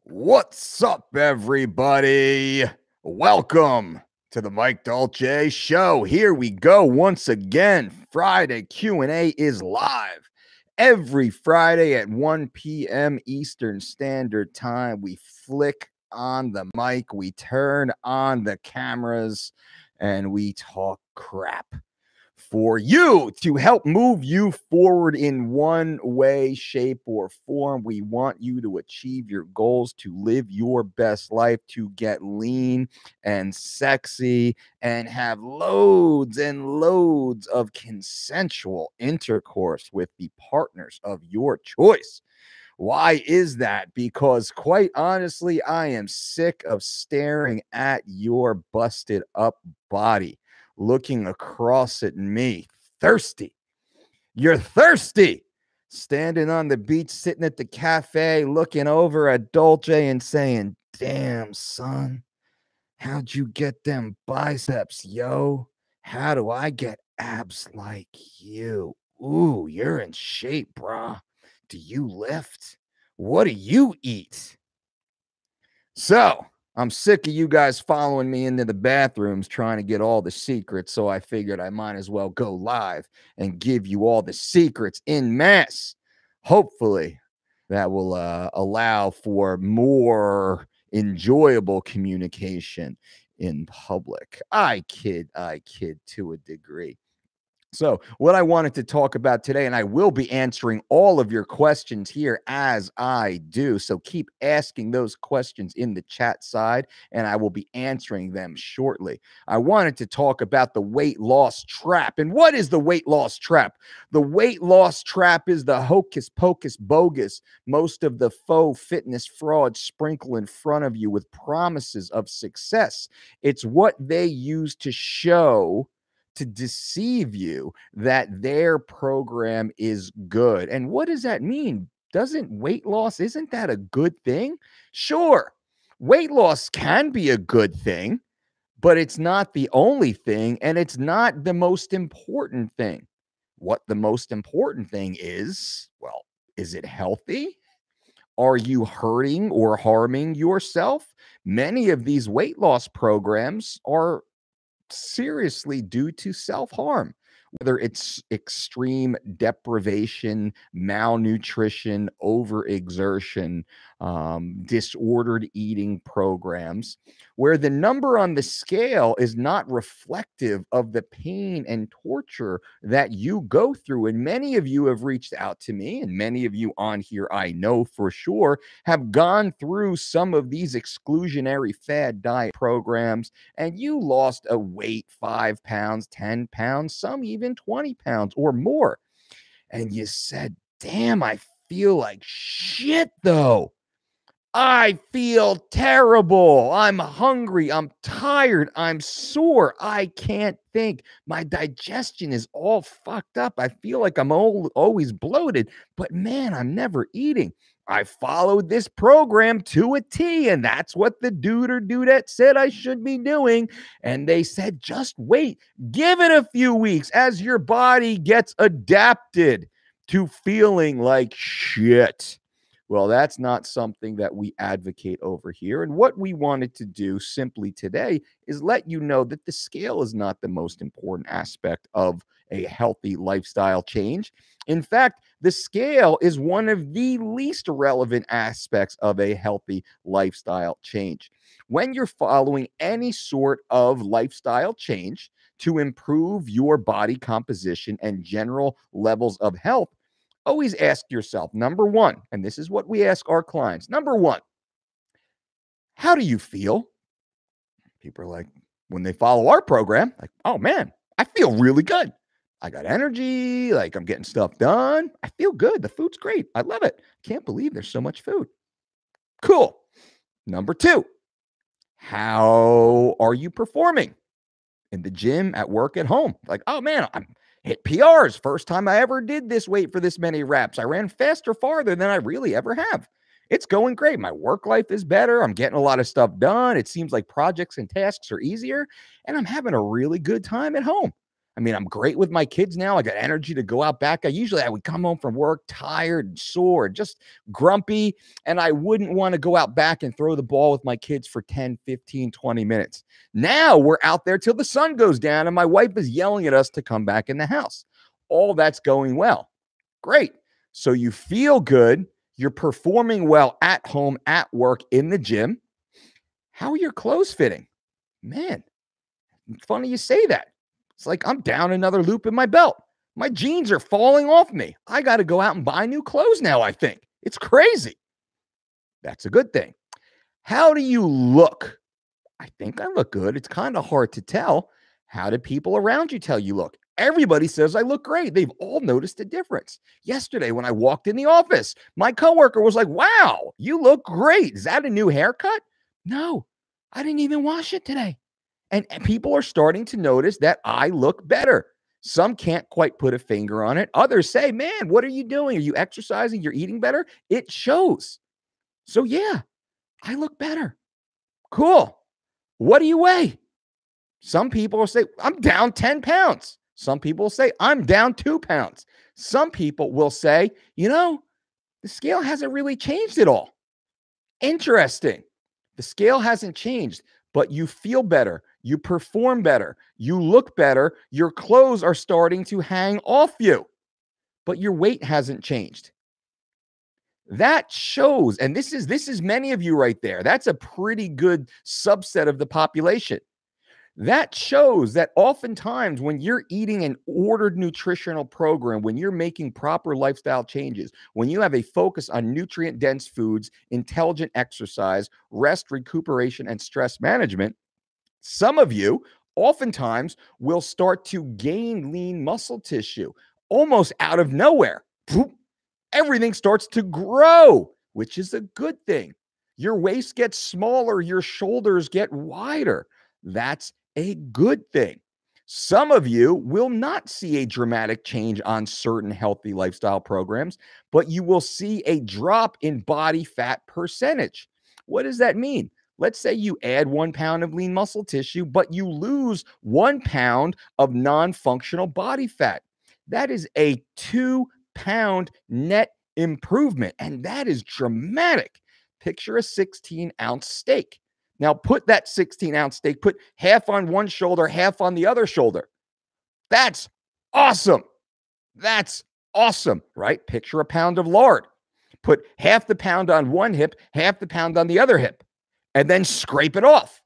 What's up, everybody? Welcome to the Mike Dolce Show. Here we go once again. Friday Q&A is live every Friday at 1 p.m. Eastern Standard Time. We flick on the mic, we turn on the cameras, and we talk crap for you to help move you forward in one way, shape, or form. We want you to achieve your goals, to live your best life, to get lean and sexy, and have loads and loads of consensual intercourse with the partners of your choice. Why is that? Because quite honestly, I am sick of staring at your busted up body, looking across at me, thirsty. You're thirsty. Standing on the beach, sitting at the cafe, looking over at Dolce and saying, "Damn, son, how'd you get them biceps, yo? How do I get abs like you? Ooh, you're in shape, brah. Do you lift? What do you eat?" So I'm sick of you guys following me into the bathrooms trying to get all the secrets. So I figured I might as well go live and give you all the secrets in mass. Hopefully, that will allow for more enjoyable communication in public. I kid to a degree. So, what I wanted to talk about today, and I will be answering all of your questions here as I do. So, keep asking those questions in the chat side, and I will be answering them shortly. I wanted to talk about the weight loss trap. And what is the weight loss trap? The weight loss trap is the hocus pocus bogus, most of the faux fitness frauds sprinkle in front of you with promises of success. It's what they use to show, to deceive you that their program is good. And what does that mean? Isn't that a good thing? Sure, weight loss can be a good thing, but it's not the only thing, and it's not the most important thing. What the most important thing is, well, is it healthy? Are you hurting or harming yourself? Many of these weight loss programs are seriously due to self-harm, whether it's extreme deprivation, malnutrition, overexertion, disordered eating programs, where the number on the scale is not reflective of the pain and torture that you go through. And many of you have reached out to me, and many of you on here, I know for sure, have gone through some of these exclusionary fad diet programs, and you lost a weight 5 pounds, 10 pounds, some even 20 pounds or more. And you said, "Damn, I feel like shit though. I feel terrible. I'm hungry. I'm tired. I'm sore. I can't think. My digestion is all fucked up. I feel like I'm always bloated, but man, I'm never eating. I followed this program to a T, and that's what the dude or dudette said I should be doing. And they said, just wait, give it a few weeks as your body gets adapted to feeling like shit." Well, that's not something that we advocate over here. And what we wanted to do simply today is let you know that the scale is not the most important aspect of a healthy lifestyle change. In fact, the scale is one of the least relevant aspects of a healthy lifestyle change. When you're following any sort of lifestyle change to improve your body composition and general levels of health, always ask yourself, number one, and this is what we ask our clients. Number one, how do you feel? People are like, when they follow our program, like, "Oh man, I feel really good. I got energy. Like, I'm getting stuff done. I feel good. The food's great. I love it. Can't believe there's so much food." Cool. Number two, how are you performing in the gym, at work, at home? Like, "Oh man, I'm hit PRs. First time I ever did this weight for this many reps. I ran faster, farther than I really ever have. It's going great. My work life is better. I'm getting a lot of stuff done. It seems like projects and tasks are easier, and I'm having a really good time at home. I mean, I'm great with my kids now. I got energy to go out back. I would come home from work tired and sore, just grumpy, and I wouldn't want to go out back and throw the ball with my kids for 10, 15, 20 minutes. Now we're out there till the sun goes down, and my wife is yelling at us to come back in the house. All that's going well. Great. So you feel good. You're performing well at home, at work, in the gym. How are your clothes fitting? Man, funny you say that. It's like I'm down another loop in my belt. My jeans are falling off me. I got to go out and buy new clothes now, I think. It's crazy. That's a good thing. How do you look? I think I look good. It's kind of hard to tell. How do people around you tell you look? Everybody says I look great. They've all noticed a difference. Yesterday, when I walked in the office, my coworker was like, wow, you look great. Is that a new haircut? No, I didn't even wash it today. And people are starting to notice that I look better. Some can't quite put a finger on it. Others say, man, what are you doing? Are you exercising? You're eating better? It shows. So yeah, I look better. Cool. What do you weigh? Some people will say, I'm down 10 pounds. Some people will say, I'm down 2 pounds. Some people will say, the scale hasn't really changed at all. Interesting. The scale hasn't changed, but you feel better. You perform better. You look better. Your clothes are starting to hang off you, but your weight hasn't changed. That shows, and this is many of you right there. That's a pretty good subset of the population. That shows that oftentimes when you're eating an ordered nutritional program, when you're making proper lifestyle changes, when you have a focus on nutrient-dense foods, intelligent exercise, rest, recuperation, and stress management, some of you oftentimes will start to gain lean muscle tissue almost out of nowhere. Everything starts to grow, which is a good thing. Your waist gets smaller, your shoulders get wider. That's a good thing. Some of you will not see a dramatic change on certain healthy lifestyle programs, but you will see a drop in body fat percentage. What does that mean? Let's say you add 1 pound of lean muscle tissue, but you lose 1 pound of non-functional body fat. That is a 2-pound net improvement, and that is dramatic. Picture a 16-ounce steak. Now put that 16-ounce steak, put half on one shoulder, half on the other shoulder. That's awesome. That's awesome, right? Picture a pound of lard. Put half the pound on one hip, half the pound on the other hip, and then scrape it off.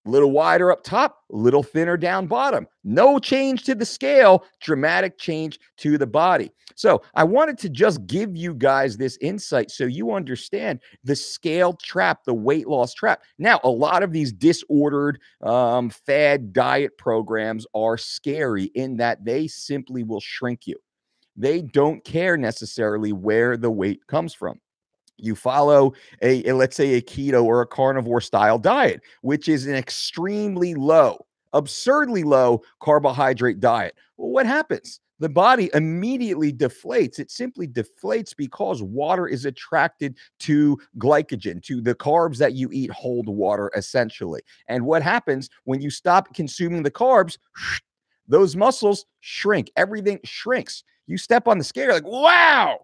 A little wider up top, a little thinner down bottom. No change to the scale, dramatic change to the body. So I wanted to just give you guys this insight so you understand the scale trap, the weight loss trap. Now, a lot of these disordered fad diet programs are scary in that they simply will shrink you. They don't care necessarily where the weight comes from. You follow let's say a keto or a carnivore style diet, which is an extremely low, absurdly low carbohydrate diet. Well, what happens? The body immediately deflates. It simply deflates because water is attracted to glycogen, to the carbs that you eat hold water essentially. And what happens when you stop consuming the carbs? Those muscles shrink. Everything shrinks. You step on the scale, you're like, wow,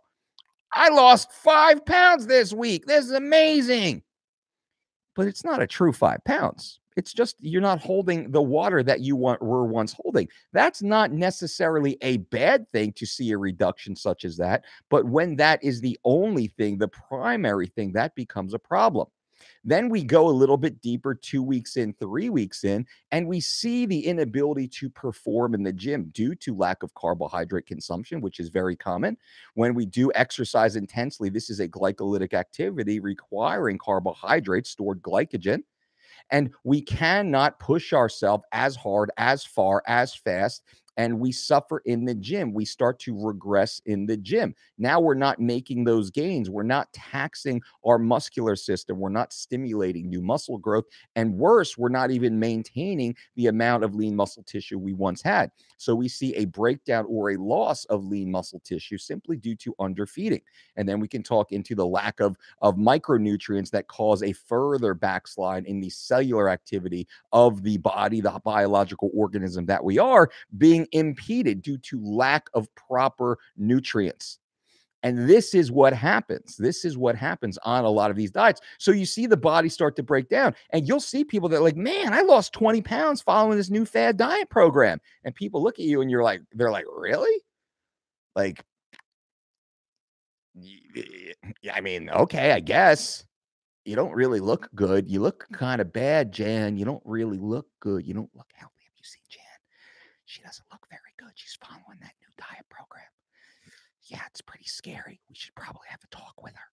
I lost 5 pounds this week. This is amazing. But it's not a true 5 pounds. It's just you're not holding the water that you were once holding. That's not necessarily a bad thing to see a reduction such as that. But when that is the only thing, the primary thing, that becomes a problem. Then we go a little bit deeper, 2 weeks in, 3 weeks in, and we see the inability to perform in the gym due to lack of carbohydrate consumption, which is very common. When we do exercise intensely, this is a glycolytic activity requiring carbohydrates, stored glycogen. And we cannot push ourselves as hard, as far, as fast and we suffer in the gym. We start to regress in the gym. Now we're not making those gains. We're not taxing our muscular system. We're not stimulating new muscle growth. And worse, we're not even maintaining the amount of lean muscle tissue we once had. So we see a breakdown or a loss of lean muscle tissue simply due to underfeeding. And then we can talk into the lack of micronutrients that cause a further backslide in the cellular activity of the body, the biological organism that we are, being impeded due to lack of proper nutrients. And this is what happens. This is what happens on a lot of these diets. So you see the body start to break down, and you'll see people that are like, man, I lost 20 pounds following this new fad diet program. And people look at you and you're like, they're like, really? Like, yeah, I mean, okay, I guess. You don't really look good. You look kind of bad, Jan. You don't really look good. You don't look healthy. Have you seen Jan? She doesn't look very good. She's following that new diet program. Yeah, it's pretty scary. We should probably have a talk with her.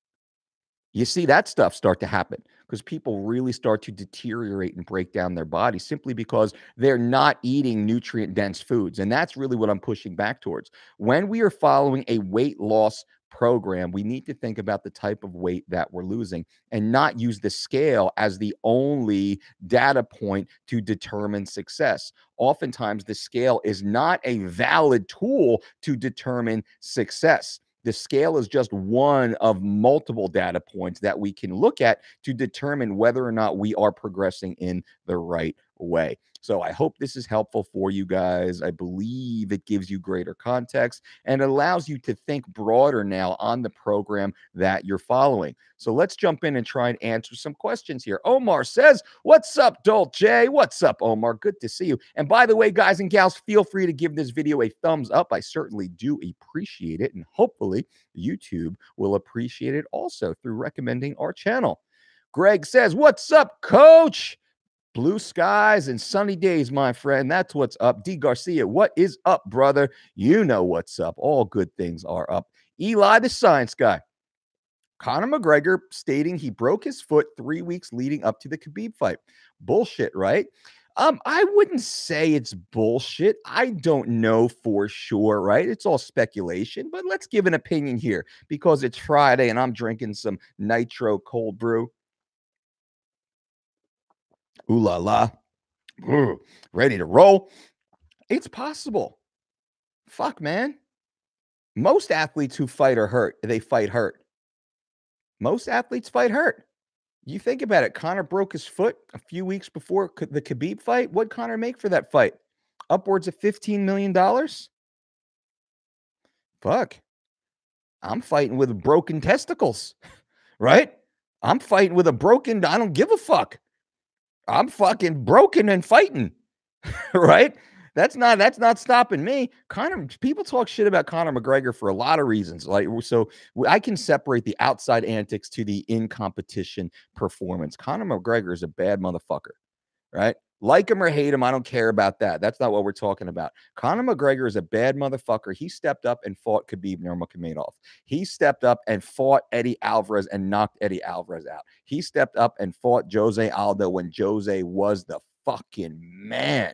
You see that stuff start to happen because people really start to deteriorate and break down their body simply because they're not eating nutrient dense foods. And that's really what I'm pushing back towards. When we are following a weight loss program, we need to think about the type of weight that we're losing and not use the scale as the only data point to determine success. Oftentimes, the scale is not a valid tool to determine success. The scale is just one of multiple data points that we can look at to determine whether or not we are progressing in the right way. So I hope this is helpful for you guys. I believe it gives you greater context and allows you to think broader now on the program that you're following. So let's jump in and try and answer some questions here. Omar says, what's up, Dolce? What's up, Omar? Good to see you. And by the way, guys and gals, feel free to give this video a thumbs up. I certainly do appreciate it. And hopefully YouTube will appreciate it also through recommending our channel. Greg says, what's up, coach? Blue skies and sunny days, my friend. That's what's up. D. Garcia, what is up, brother? You know what's up. All good things are up. Eli, the science guy. Conor McGregor stating he broke his foot 3 weeks leading up to the Khabib fight. Bullshit, right? I wouldn't say it's bullshit. I don't know for sure, right? It's all speculation, but let's give an opinion here because it's Friday and I'm drinking some nitro cold brew. Ooh la la. Ooh, ready to roll. It's possible. Fuck, man. Most athletes who fight are hurt. They fight hurt. Most athletes fight hurt. You think about it. Conor broke his foot a few weeks before the Khabib fight. What'd Conor make for that fight? Upwards of $15 million? Fuck. I'm fighting with broken testicles, right? I'm fighting with a broken, I don't give a fuck. I'm fucking broken and fighting, right? That's not stopping me. People talk shit about Conor McGregor for a lot of reasons. Like, so I can separate the outside antics to the in competition performance. Conor McGregor is a bad motherfucker, right? Like him or hate him, I don't care about that. That's not what we're talking about. Conor McGregor is a bad motherfucker. He stepped up and fought Khabib Nurmagomedov. He stepped up and fought Eddie Alvarez and knocked Eddie Alvarez out. He stepped up and fought Jose Aldo when Jose was the fucking man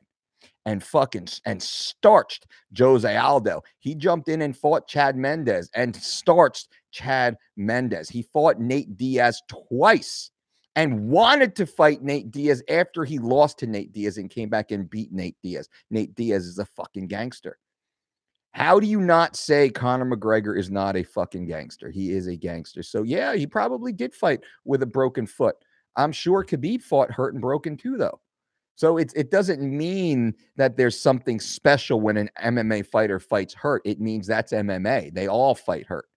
and starched Jose Aldo. He jumped in and fought Chad Mendes and starched Chad Mendes. He fought Nate Diaz twice and wanted to fight Nate Diaz after he lost to Nate Diaz and came back and beat Nate Diaz. Nate Diaz is a fucking gangster. How do you not say Conor McGregor is not a fucking gangster? He is a gangster. So yeah, he probably did fight with a broken foot. I'm sure Khabib fought hurt and broken too, though. So it doesn't mean that there's something special when an MMA fighter fights hurt. It means that's MMA. They all fight hurt.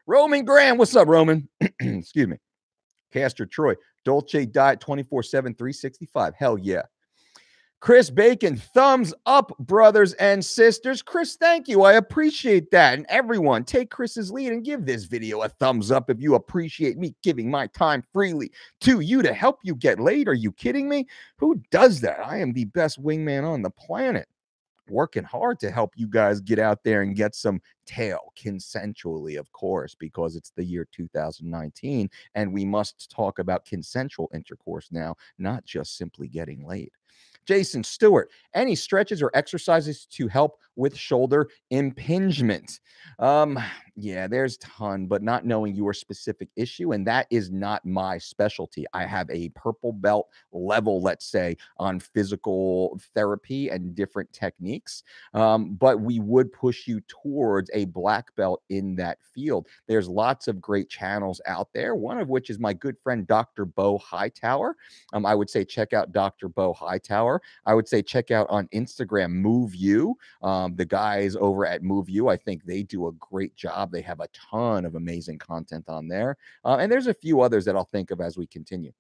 Roman Graham, what's up, Roman? Excuse me. Castor Troy, Dolce Diet 24/7, 365. Hell yeah. Chris Bacon, thumbs up, brothers and sisters. Chris, thank you. I appreciate that. And everyone, take Chris's lead and give this video a thumbs up if you appreciate me giving my time freely to you to help you get laid. Are you kidding me? Who does that? I am the best wingman on the planet. Working hard to help you guys get out there and get some tail consensually, of course, because it's the year 2019 and we must talk about consensual intercourse now, not just simply getting laid. Jason Stewart, any stretches or exercises to help with shoulder impingement? Um, yeah, there's a ton, but not knowing your specific issue, and that is not my specialty. I have a purple belt level, let's say, on physical therapy and different techniques. But we would push you towards a black belt in that field. There's lots of great channels out there, one of which is my good friend, Dr. Bo Hightower. I would say check out Dr. Bo Hightower. I would say check out on Instagram, Move You. The guys over at Move You, I think they do a great job. They have a ton of amazing content on there. And there's a few others that I'll think of as we continue.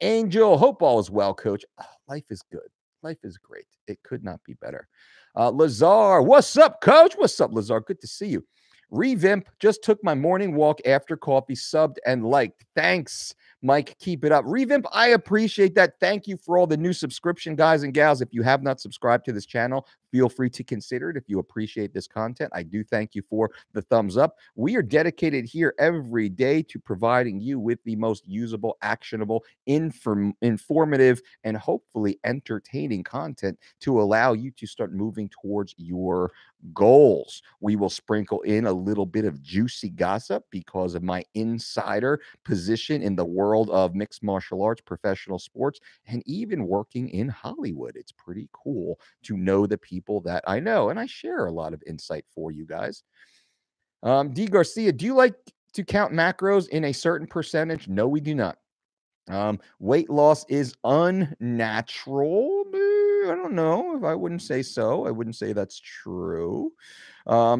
Angel, hope all is well, coach. Oh, life is good. Life is great. It could not be better. Lazar, what's up, coach? What's up, Lazar? Good to see you. Revimp, just took my morning walk after coffee, subbed and liked. Thanks, Mike. Keep it up. Revimp, I appreciate that. Thank you for all the new subscription guys and gals. If you have not subscribed to this channel, feel free to consider it if you appreciate this content. I do thank you for the thumbs up. We are dedicated here every day to providing you with the most usable, actionable, informative, and hopefully entertaining content to allow you to start moving towards your goals. We will sprinkle in a little bit of juicy gossip because of my insider position in the world of mixed martial arts, professional sports, and even working in Hollywood. It's pretty cool to know the people that I know, and I share a lot of insight for you guys. D. Garcia, do you like to count macros in a certain percentage? No, we do not. Weight loss is unnatural. I don't know if I wouldn't say so. I wouldn't say that's true.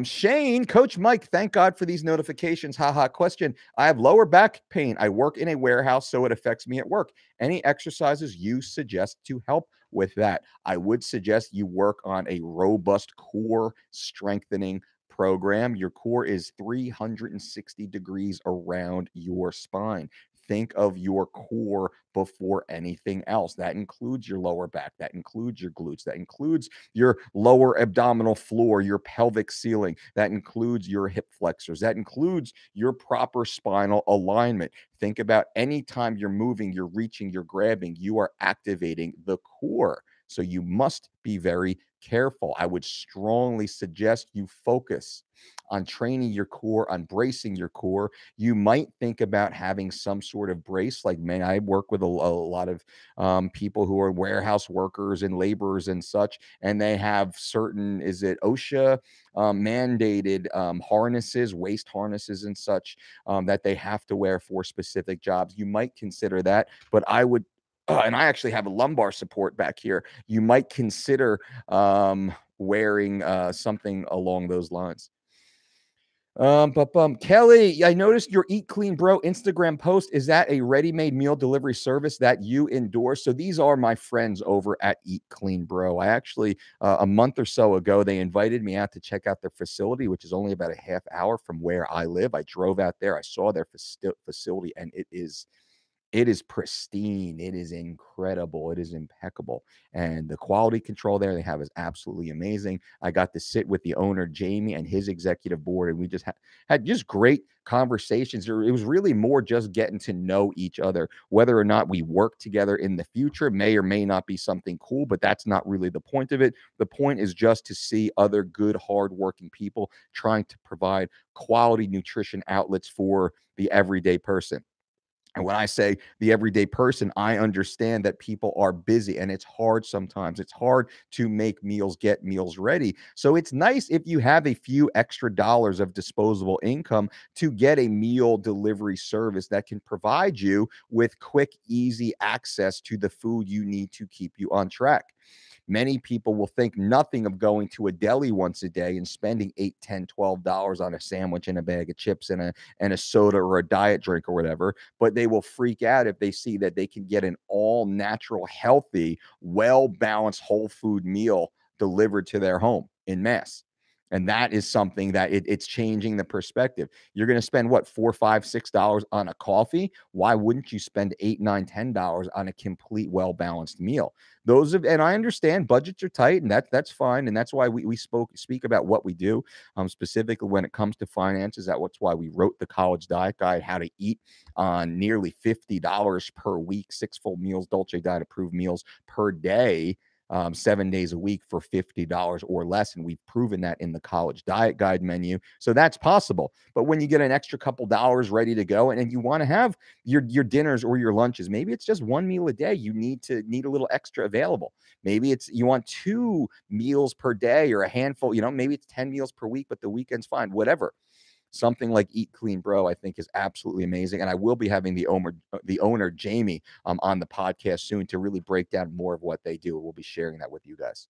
Shane, Coach Mike, thank God for these notifications. Haha. Question. I have lower back pain. I work in a warehouse, so it affects me at work. Any exercises you suggest to help with that? I would suggest you work on a robust core strengthening program. Your core is 360 degrees around your spine. Think of your core before anything else. That includes your lower back. That includes your glutes. That includes your lower abdominal floor, your pelvic ceiling. That includes your hip flexors. That includes your proper spinal alignment. Think about any time you're moving, you're reaching, you're grabbing, you are activating the core. So you must be very careful. I would strongly suggest you focus on training your core, on bracing your core. You might think about having some sort of brace. Like, man, I work with a lot of people who are warehouse workers and laborers and such, and they have certain, is it OSHA mandated harnesses, waist harnesses and such that they have to wear for specific jobs. You might consider that, but I would and I actually have a lumbar support back here. You might consider wearing something along those lines. Kelly, I noticed your Eat Clean Bro Instagram post. Is that a ready-made meal delivery service that you endorse? So these are my friends over at Eat Clean Bro. I actually, a month or so ago, they invited me out to check out their facility, which is only about a half hour from where I live. I drove out there. I saw their facility, and it is pristine. It is incredible. It is impeccable. And the quality control there they have is absolutely amazing. I got to sit with the owner, Jamie, and his executive board, and we just had just great conversations. It was really more just getting to know each other. Whether or not we work together in the future may or may not be something cool, but that's not really the point of it. The point is just to see other good, hardworking people trying to provide quality nutrition outlets for the everyday person. And when I say the everyday person, I understand that people are busy and it's hard sometimes. It's hard to make meals, get meals ready. So it's nice if you have a few extra dollars of disposable income to get a meal delivery service that can provide you with quick, easy access to the food you need to keep you on track. Many people will think nothing of going to a deli once a day and spending $8, $10, $12 on a sandwich and a bag of chips and a soda or a diet drink or whatever, but they will freak out if they see that they can get an all natural, healthy, well-balanced whole food meal delivered to their home in mass. And that is something that it's changing the perspective. You're going to spend what, $4, $5, $6 on a coffee? Why wouldn't you spend $8, $9, $10 on a complete, well-balanced meal? And I understand budgets are tight, and that's fine, and that's why we speak about what we do, specifically when it comes to finances. That's why we wrote the College Diet Guide, how to eat on nearly $50 per week, 6 full meals, Dolce Diet approved meals per day. 7 days a week for $50 or less. And we've proven that in the college diet guide menu. So that's possible. But when you get an extra couple dollars ready to go and you want to have your dinners or your lunches, maybe it's just one meal a day. You need a little extra available. Maybe it's you want 2 meals per day or a handful, maybe it's 10 meals per week, but the weekend's fine, whatever. Something like Eat Clean Bro, I think, is absolutely amazing. And I will be having the owner Jamie, on the podcast soon to really break down more of what they do. We'll be sharing that with you guys.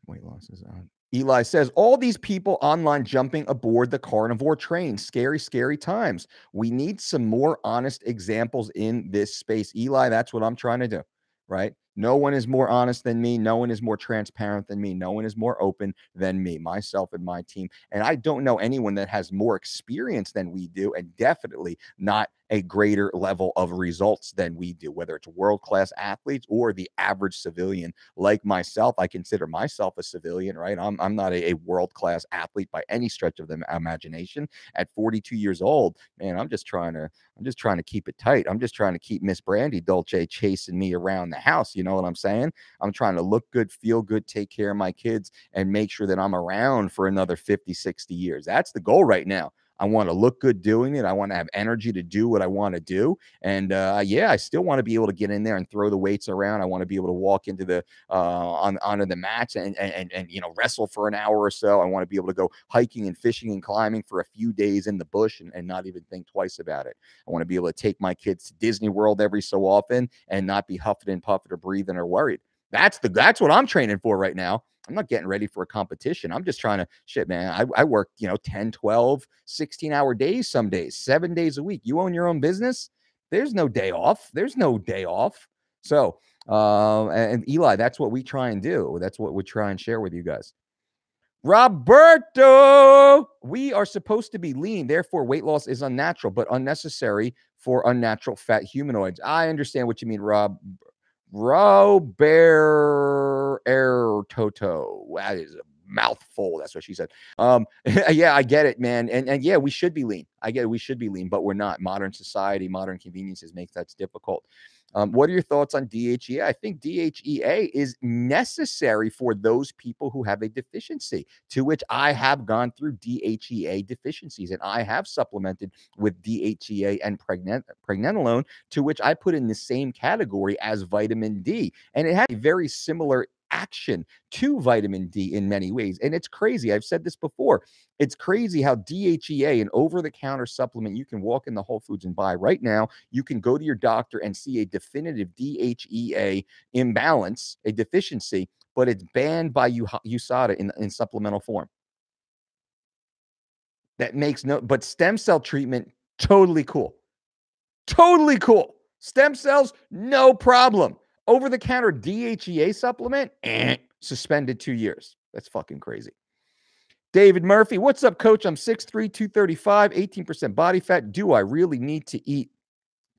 Weight loss is on. Eli says, all these people online jumping aboard the carnivore train. Scary, scary times. We need some more honest examples in this space. Eli, that's what I'm trying to do, right? No one is more honest than me. No one is more transparent than me. No one is more open than me, myself and my team. And I don't know anyone that has more experience than we do, and definitely not a greater level of results than we do, whether it's world-class athletes or the average civilian like myself. I consider myself a civilian, right? I'm not a world-class athlete by any stretch of the imagination. At 42 years old, man, I'm just trying to keep it tight. I'm just trying to keep Miss Brandy Dolce chasing me around the house. You know what I'm saying? I'm trying to look good, feel good, take care of my kids, and make sure that I'm around for another 50, 60 years. That's the goal right now. I want to look good doing it. I want to have energy to do what I want to do. And I still want to be able to get in there and throw the weights around. I want to be able to walk into the onto the mats and wrestle for an hour or so. I want to be able to go hiking and fishing and climbing for a few days in the bush and not even think twice about it. I want to be able to take my kids to Disney World every so often and not be huffing and puffing or breathing or worried. That's what I'm training for right now. I'm not getting ready for a competition. I'm just trying to shit, man. I work, 10, 12, 16-hour days some days, 7 days a week. You own your own business. There's no day off. So, and Eli, that's what we try and do. That's what we try and share with you guys. Roberto, we are supposed to be lean. Therefore, weight loss is unnatural, but unnecessary for unnatural fat humanoids. I understand what you mean, Rob. Toto. That is a mouthful. That's what she said. Yeah, I get it, man. And yeah, we should be lean. I get it. We should be lean, but we're not. Modern society, modern conveniences make that difficult. What are your thoughts on DHEA? I think DHEA is necessary for those people who have a deficiency, to which I have gone through DHEA deficiencies, and I have supplemented with DHEA and pregnenolone, to which I put in the same category as vitamin D. And it had a very similar action to vitamin D in many ways. And it's crazy. I've said this before. It's crazy how DHEA, an over-the-counter supplement you can walk in the Whole Foods and buy right now, you can go to your doctor and see a definitive DHEA imbalance, a deficiency, but it's banned by USADA in supplemental form. That makes but stem cell treatment, totally cool. Totally cool. Stem cells, no problem. Over-the-counter DHEA supplement, suspended 2 years. That's fucking crazy. David Murphy, what's up, coach? I'm 6'3", 235, 18% body fat. Do I really need to eat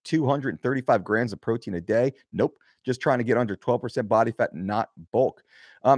235 grams of protein a day? Nope. Just trying to get under 12% body fat, not bulk.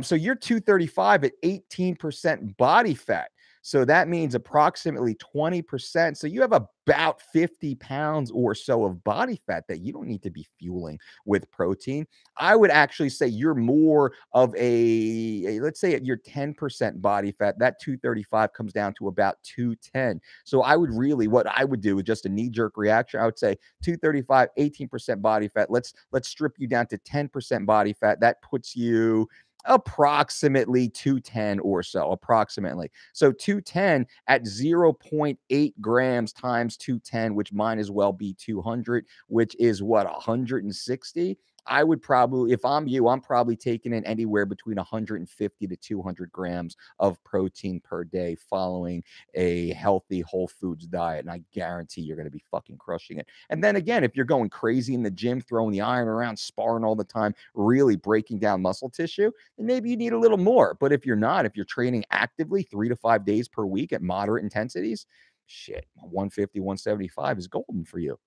So you're 235 at 18% body fat. So that means approximately 20%. So you have about 50 pounds or so of body fat that you don't need to be fueling with protein. I would actually say you're more of let's say at your 10% body fat, that 235 comes down to about 210. So what I would do with just a knee-jerk reaction, I would say 235, 18% body fat. Let's strip you down to 10% body fat. That puts you approximately 210 or so, approximately. So 210 at 0.8 grams times 210, which might as well be 200, which is what, 160? I would probably, if I'm you, I'm probably taking in anywhere between 150 to 200 grams of protein per day following a healthy whole foods diet. And I guarantee you're going to be fucking crushing it. And then again, if you're going crazy in the gym, throwing the iron around, sparring all the time, really breaking down muscle tissue, then maybe you need a little more. But if you're not, if you're training actively 3 to 5 days per week at moderate intensities, shit, 150, 175 is golden for you.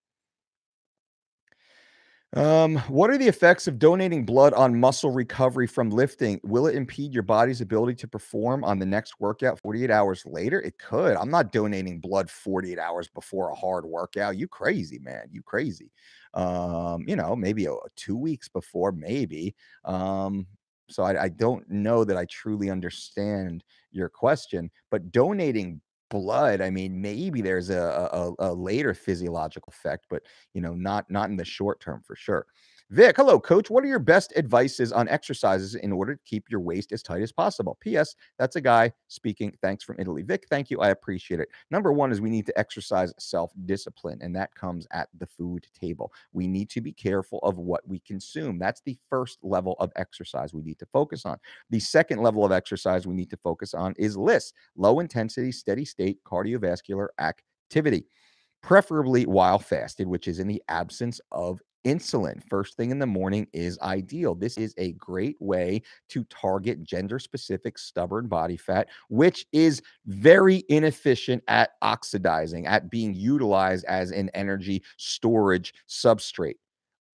What are the effects of donating blood on muscle recovery from lifting? Will it impede your body's ability to perform on the next workout 48 hours later? It could. I'm not donating blood 48 hours before a hard workout. You crazy, man. You crazy. Maybe 2 weeks before, maybe. Um, so I don't know that I truly understand your question, but donating blood, I mean, maybe there's a later physiological effect, but not in the short term for sure. Vic, hello, coach. What are your best advices on exercises in order to keep your waist as tight as possible? P.S. That's a guy speaking. Thanks from Italy. Vic, thank you. I appreciate it. Number one is we need to exercise self-discipline, and that comes at the food table. We need to be careful of what we consume. That's the first level of exercise we need to focus on. The second level of exercise we need to focus on is LISS, low intensity, steady state cardiovascular activity, preferably while fasted, which is in the absence of insulin. First thing in the morning is ideal. This is a great way to target gender specific stubborn body fat, which is very inefficient at oxidizing, at being utilized as an energy storage substrate.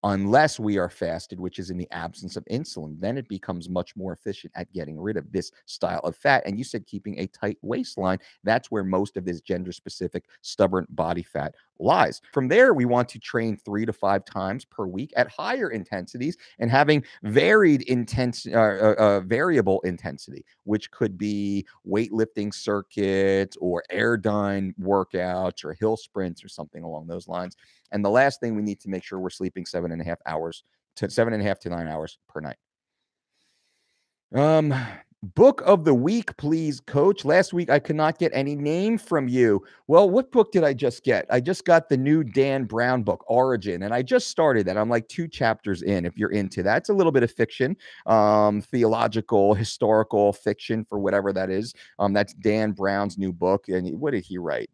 Unless we are fasted, which is in the absence of insulin, then it becomes much more efficient at getting rid of this style of fat. And you said keeping a tight waistline, that's where most of this gender specific stubborn body fat lies. From there, we want to train 3 to 5 times per week at higher intensities and having variable intensity, which could be weightlifting circuits or air done workouts or hill sprints or something along those lines. And the last thing, we need to make sure we're sleeping 7.5 to 9 hours per night. Book of the week, please, coach. Last week I could not get any name from you. Well, what book did I just get? I just got the new Dan Brown book, Origin, and I just started that. I'm like 2 chapters in. If you're into that, it's a little bit of fiction, theological, historical fiction, for whatever that is. That's Dan Brown's new book. And what did he write?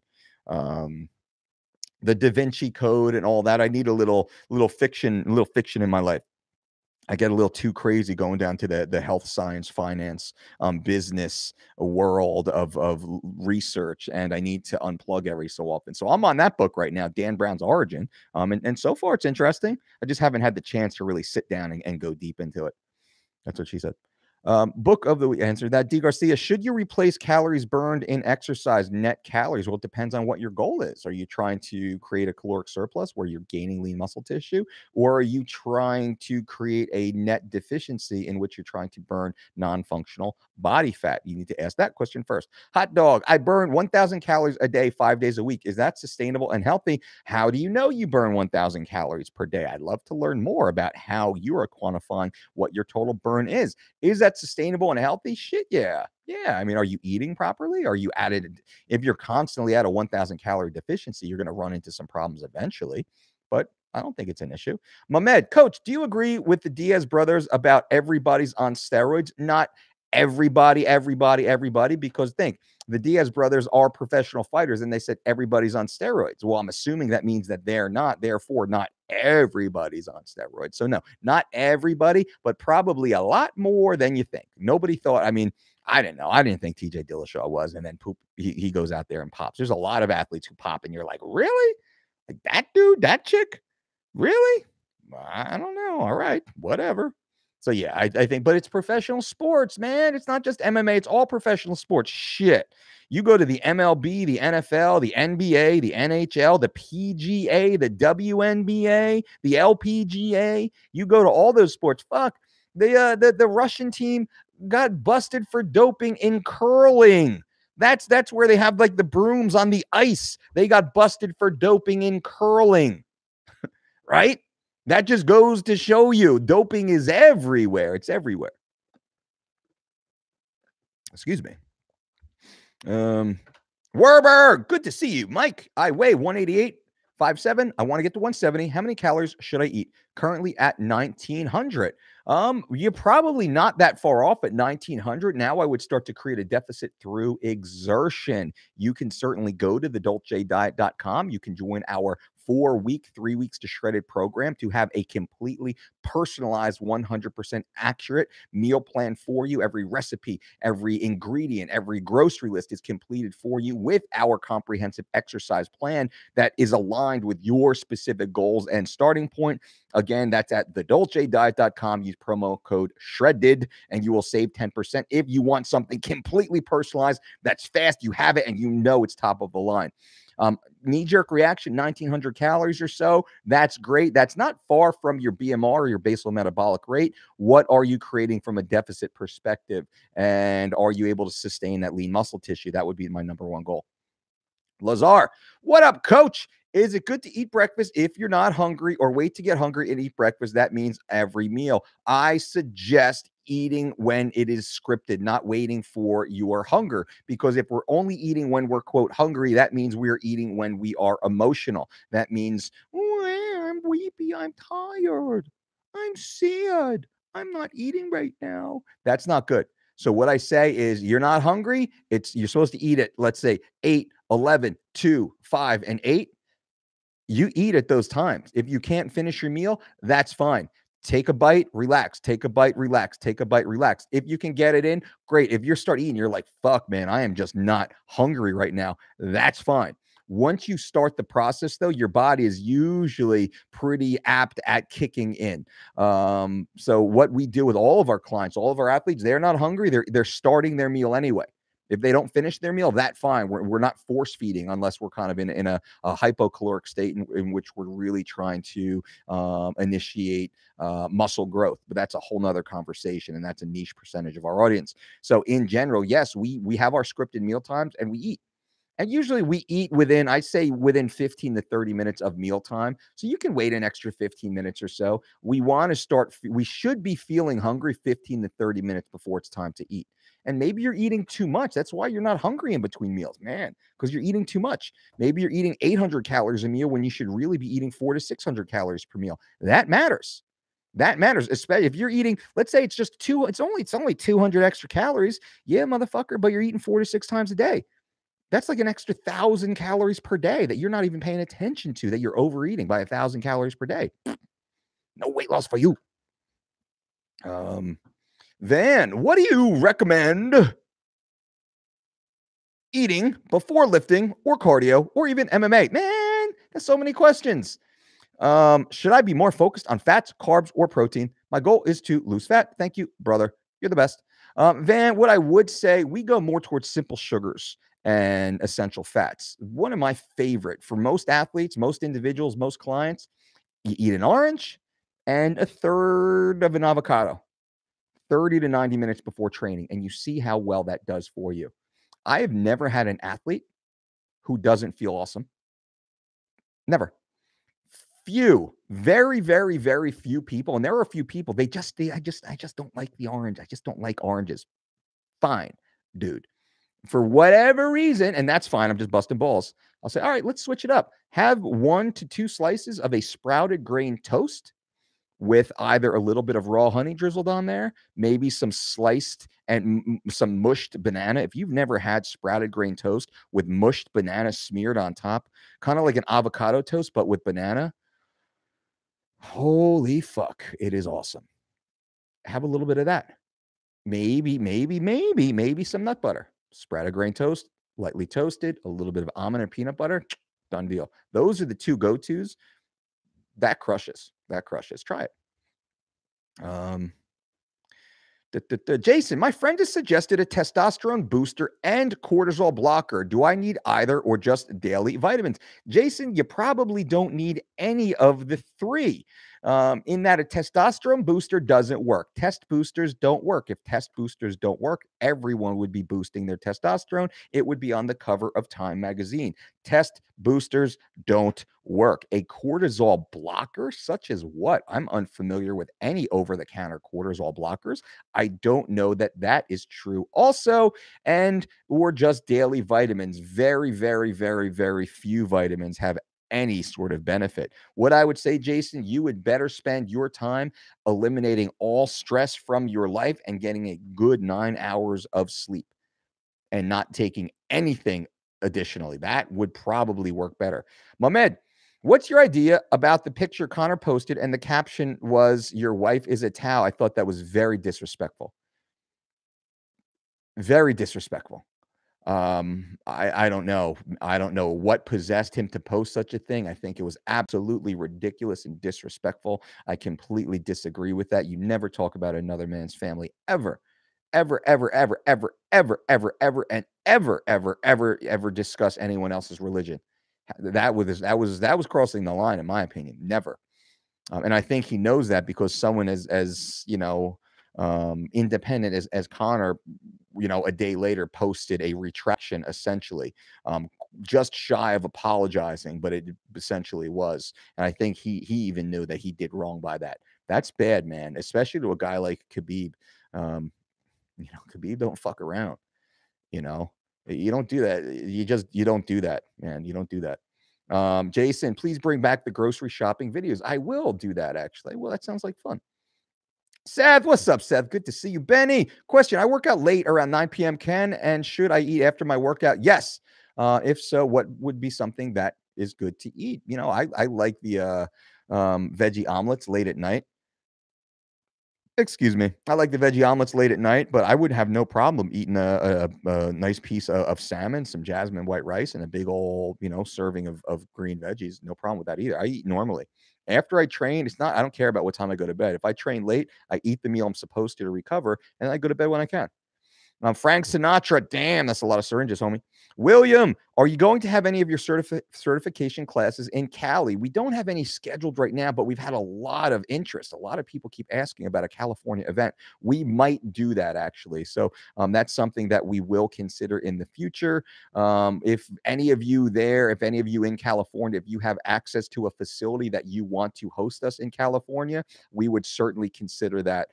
The Da Vinci Code and all that. I need a little fiction in my life. I get a little too crazy going down to the health science, finance, business world of research, and I need to unplug every so often. So I'm on that book right now, Dan Brown's Origin, and so far it's interesting. I just haven't had the chance to really sit down and go deep into it. That's what she said. Book of the week answer that. D. Garcia, should you replace calories burned in exercise net calories? Well, it depends on what your goal is. Are you trying to create a caloric surplus where you're gaining lean muscle tissue? Or are you trying to create a net deficiency in which you're trying to burn non-functional body fat? You need to ask that question first. Hot dog, I burn 1,000 calories a day, 5 days a week. Is that sustainable and healthy? How do you know you burn 1,000 calories per day? I'd love to learn more about how you are quantifying what your total burn is. Is that sustainable and healthy? Shit, yeah. Yeah. I mean, are you eating properly? Are you if you're constantly at a 1,000 calorie deficiency, you're going to run into some problems eventually. But I don't think it's an issue. Mehmed, coach, do you agree with the Diaz brothers about everybody's on steroids? Not everybody, because think, the Diaz brothers are professional fighters and they said everybody's on steroids. Well, I'm assuming that means that they're not, therefore not everybody's on steroids. So no, not everybody, but probably a lot more than you think. Nobody thought, I mean, I didn't know. I didn't think TJ Dillashaw was, and then poop, he goes out there and pops. There's a lot of athletes who pop and you're like, really? Like that dude, that chick? Really? I don't know. All right, whatever. So yeah, I think, but it's professional sports, man. It's not just MMA. It's all professional sports. Shit. You go to the MLB, the NFL, the NBA, the NHL, the PGA, the WNBA, the LPGA. You go to all those sports. Fuck. The Russian team got busted for doping in curling. That's where they have like the brooms on the ice. They got busted for doping in curling. Right? That just goes to show you doping is everywhere. It's everywhere. Excuse me. Werber, good to see you. Mike, I weigh 188.57. I want to get to 170. How many calories should I eat? Currently at 1,900. You're probably not that far off at 1,900. Now I would start to create a deficit through exertion. You can certainly go to the dolcediet.com. You can join our 4-week, 3 weeks to shredded program to have a completely personalized, 100% accurate meal plan for you. Every recipe, every ingredient, every grocery list is completed for you with our comprehensive exercise plan that is aligned with your specific goals and starting point. Again, that's at thedolcediet.com. Use promo code SHREDDED and you will save 10% if you want something completely personalized that's fast, you have it, and you know it's top of the line. Knee-jerk reaction, 1,900 calories or so. That's great. That's not far from your BMR or your basal metabolic rate. What are you creating from a deficit perspective? And are you able to sustain that lean muscle tissue? That would be my number one goal. Lazar, what up, coach? Is it good to eat breakfast if you're not hungry or wait to get hungry and eat breakfast? That means every meal. I suggest eating when it is scripted, not waiting for your hunger. Because if we're only eating when we're, quote, hungry, that means we're eating when we are emotional. That means, oh, I'm weepy, I'm tired, I'm sad, I'm not eating right now. That's not good. So what I say is you're not hungry. You're supposed to eat at, let's say, 8, 11, 2, 5, and 8. You eat at those times. If you can't finish your meal, that's fine. Take a bite, relax. Take a bite, relax. Take a bite, relax. If you can get it in, great. If you start eating, you're like, fuck, man, I am just not hungry right now. That's fine. Once you start the process, though, your body is usually pretty apt at kicking in. So what we do with all of our clients, all of our athletes, they're not hungry. They're starting their meal anyway. If they don't finish their meal, that's fine. We're not force feeding unless we're kind of in a hypocaloric state in which we're really trying to initiate muscle growth. But that's a whole nother conversation, and that's a niche percentage of our audience. So in general, yes, we have our scripted meal times and we eat. And usually we eat within, I say within 15 to 30 minutes of mealtime. So you can wait an extra 15 minutes or so. We should be feeling hungry 15 to 30 minutes before it's time to eat. And maybe you're eating too much. That's why you're not hungry in between meals, man, because you're eating too much. Maybe you're eating 800 calories a meal when you should really be eating 400 to 600 calories per meal. That matters. That matters, especially if you're eating, let's say it's only 200 extra calories. Yeah, motherfucker, but you're eating 4 to 6 times a day. That's like an extra 1,000 calories per day that you're not even paying attention to, that you're overeating by 1,000 calories per day. No weight loss for you. Then what do you recommend eating before lifting or cardio or even MMA? Man, there's so many questions. Should I be more focused on fats, carbs, or protein? My goal is to lose fat. Thank you, brother. You're the best. Van, what I would say, we go more towards simple sugars and essential fats. One of my favorite for most athletes, most individuals, most clients, you eat an orange and a third of an avocado, 30 to 90 minutes before training, and you see how well that does for you. I have never had an athlete who doesn't feel awesome. Never. Very, very, very few people, and there are a few people, I just don't like the orange. I just don't like oranges. Fine, dude. For whatever reason, and that's fine, I'm just busting balls. I'll say, all right, let's switch it up. Have 1 to 2 slices of a sprouted grain toast with either a little bit of raw honey drizzled on there, maybe some sliced and some mushed banana. If you've never had sprouted grain toast with mushed banana smeared on top, kind of like an avocado toast, but with banana, holy fuck, it is awesome. Have a little bit of that. Maybe some nut butter. Sprouted grain toast, lightly toasted, a little bit of almond and peanut butter. Done deal. Those are the two go-tos. That crushes. Try it. Jason, my friend has suggested a testosterone booster and cortisol blocker. Do I need either or just daily vitamins? Jason, you probably don't need any of the three. In that a testosterone booster doesn't work. Test boosters don't work. If test boosters don't work, everyone would be boosting their testosterone. It would be on the cover of Time magazine. Test boosters don't work. A cortisol blocker, such as what? I'm unfamiliar with any over-the-counter cortisol blockers. I don't know that that is true also. And or just daily vitamins. Very, very, very, very few vitamins have any sort of benefit. What I would say, Jason, you would better spend your time eliminating all stress from your life and getting a good 9 hours of sleep and not taking anything additionally. That would probably work better. Mehmed, What's your idea about the picture Connor posted and the caption was, "Your wife is a towel"? I thought that was very disrespectful. Very disrespectful. I don't know. I don't know what possessed him to post such a thing. I think it was absolutely ridiculous and disrespectful. I completely disagree with that. You never talk about another man's family ever. Ever, ever, ever, ever, ever, ever, ever, and ever, ever, ever, ever discuss anyone else's religion. That was crossing the line, in my opinion. Never. And I think he knows that because someone as independent as Connor, a day later posted a retraction, essentially, just shy of apologizing, but it essentially was. And I think he even knew that he did wrong by that. That's bad, man, especially to a guy like Khabib. Um, Khabib don't fuck around. You know, you don't do that. You don't do that, man. You don't do that. Jason, please bring back the grocery shopping videos. I will do that, actually. Well, that sounds like fun. Seth, what's up, Seth? Good to see you. Benny, question. I work out late around 9 p.m. Ken, and should I eat after my workout? Yes. If so, what would be something that is good to eat? I like the veggie omelets late at night. Excuse me. I like the veggie omelets late at night, but I would have no problem eating a nice piece of salmon, some jasmine white rice, and a big old, serving of green veggies. No problem with that either. I eat normally. After I train, I don't care about what time I go to bed. If I train late, I eat the meal I'm supposed to recover, and I go to bed when I can. Frank Sinatra. Damn, that's a lot of syringes, homie. William, are you going to have any of your certification classes in Cali? We don't have any scheduled right now, but we've had a lot of interest. A lot of people keep asking about a California event. We might do that, actually. So that's something that we will consider in the future. If any of you in California, if you have access to a facility that you want to host us in California, we would certainly consider that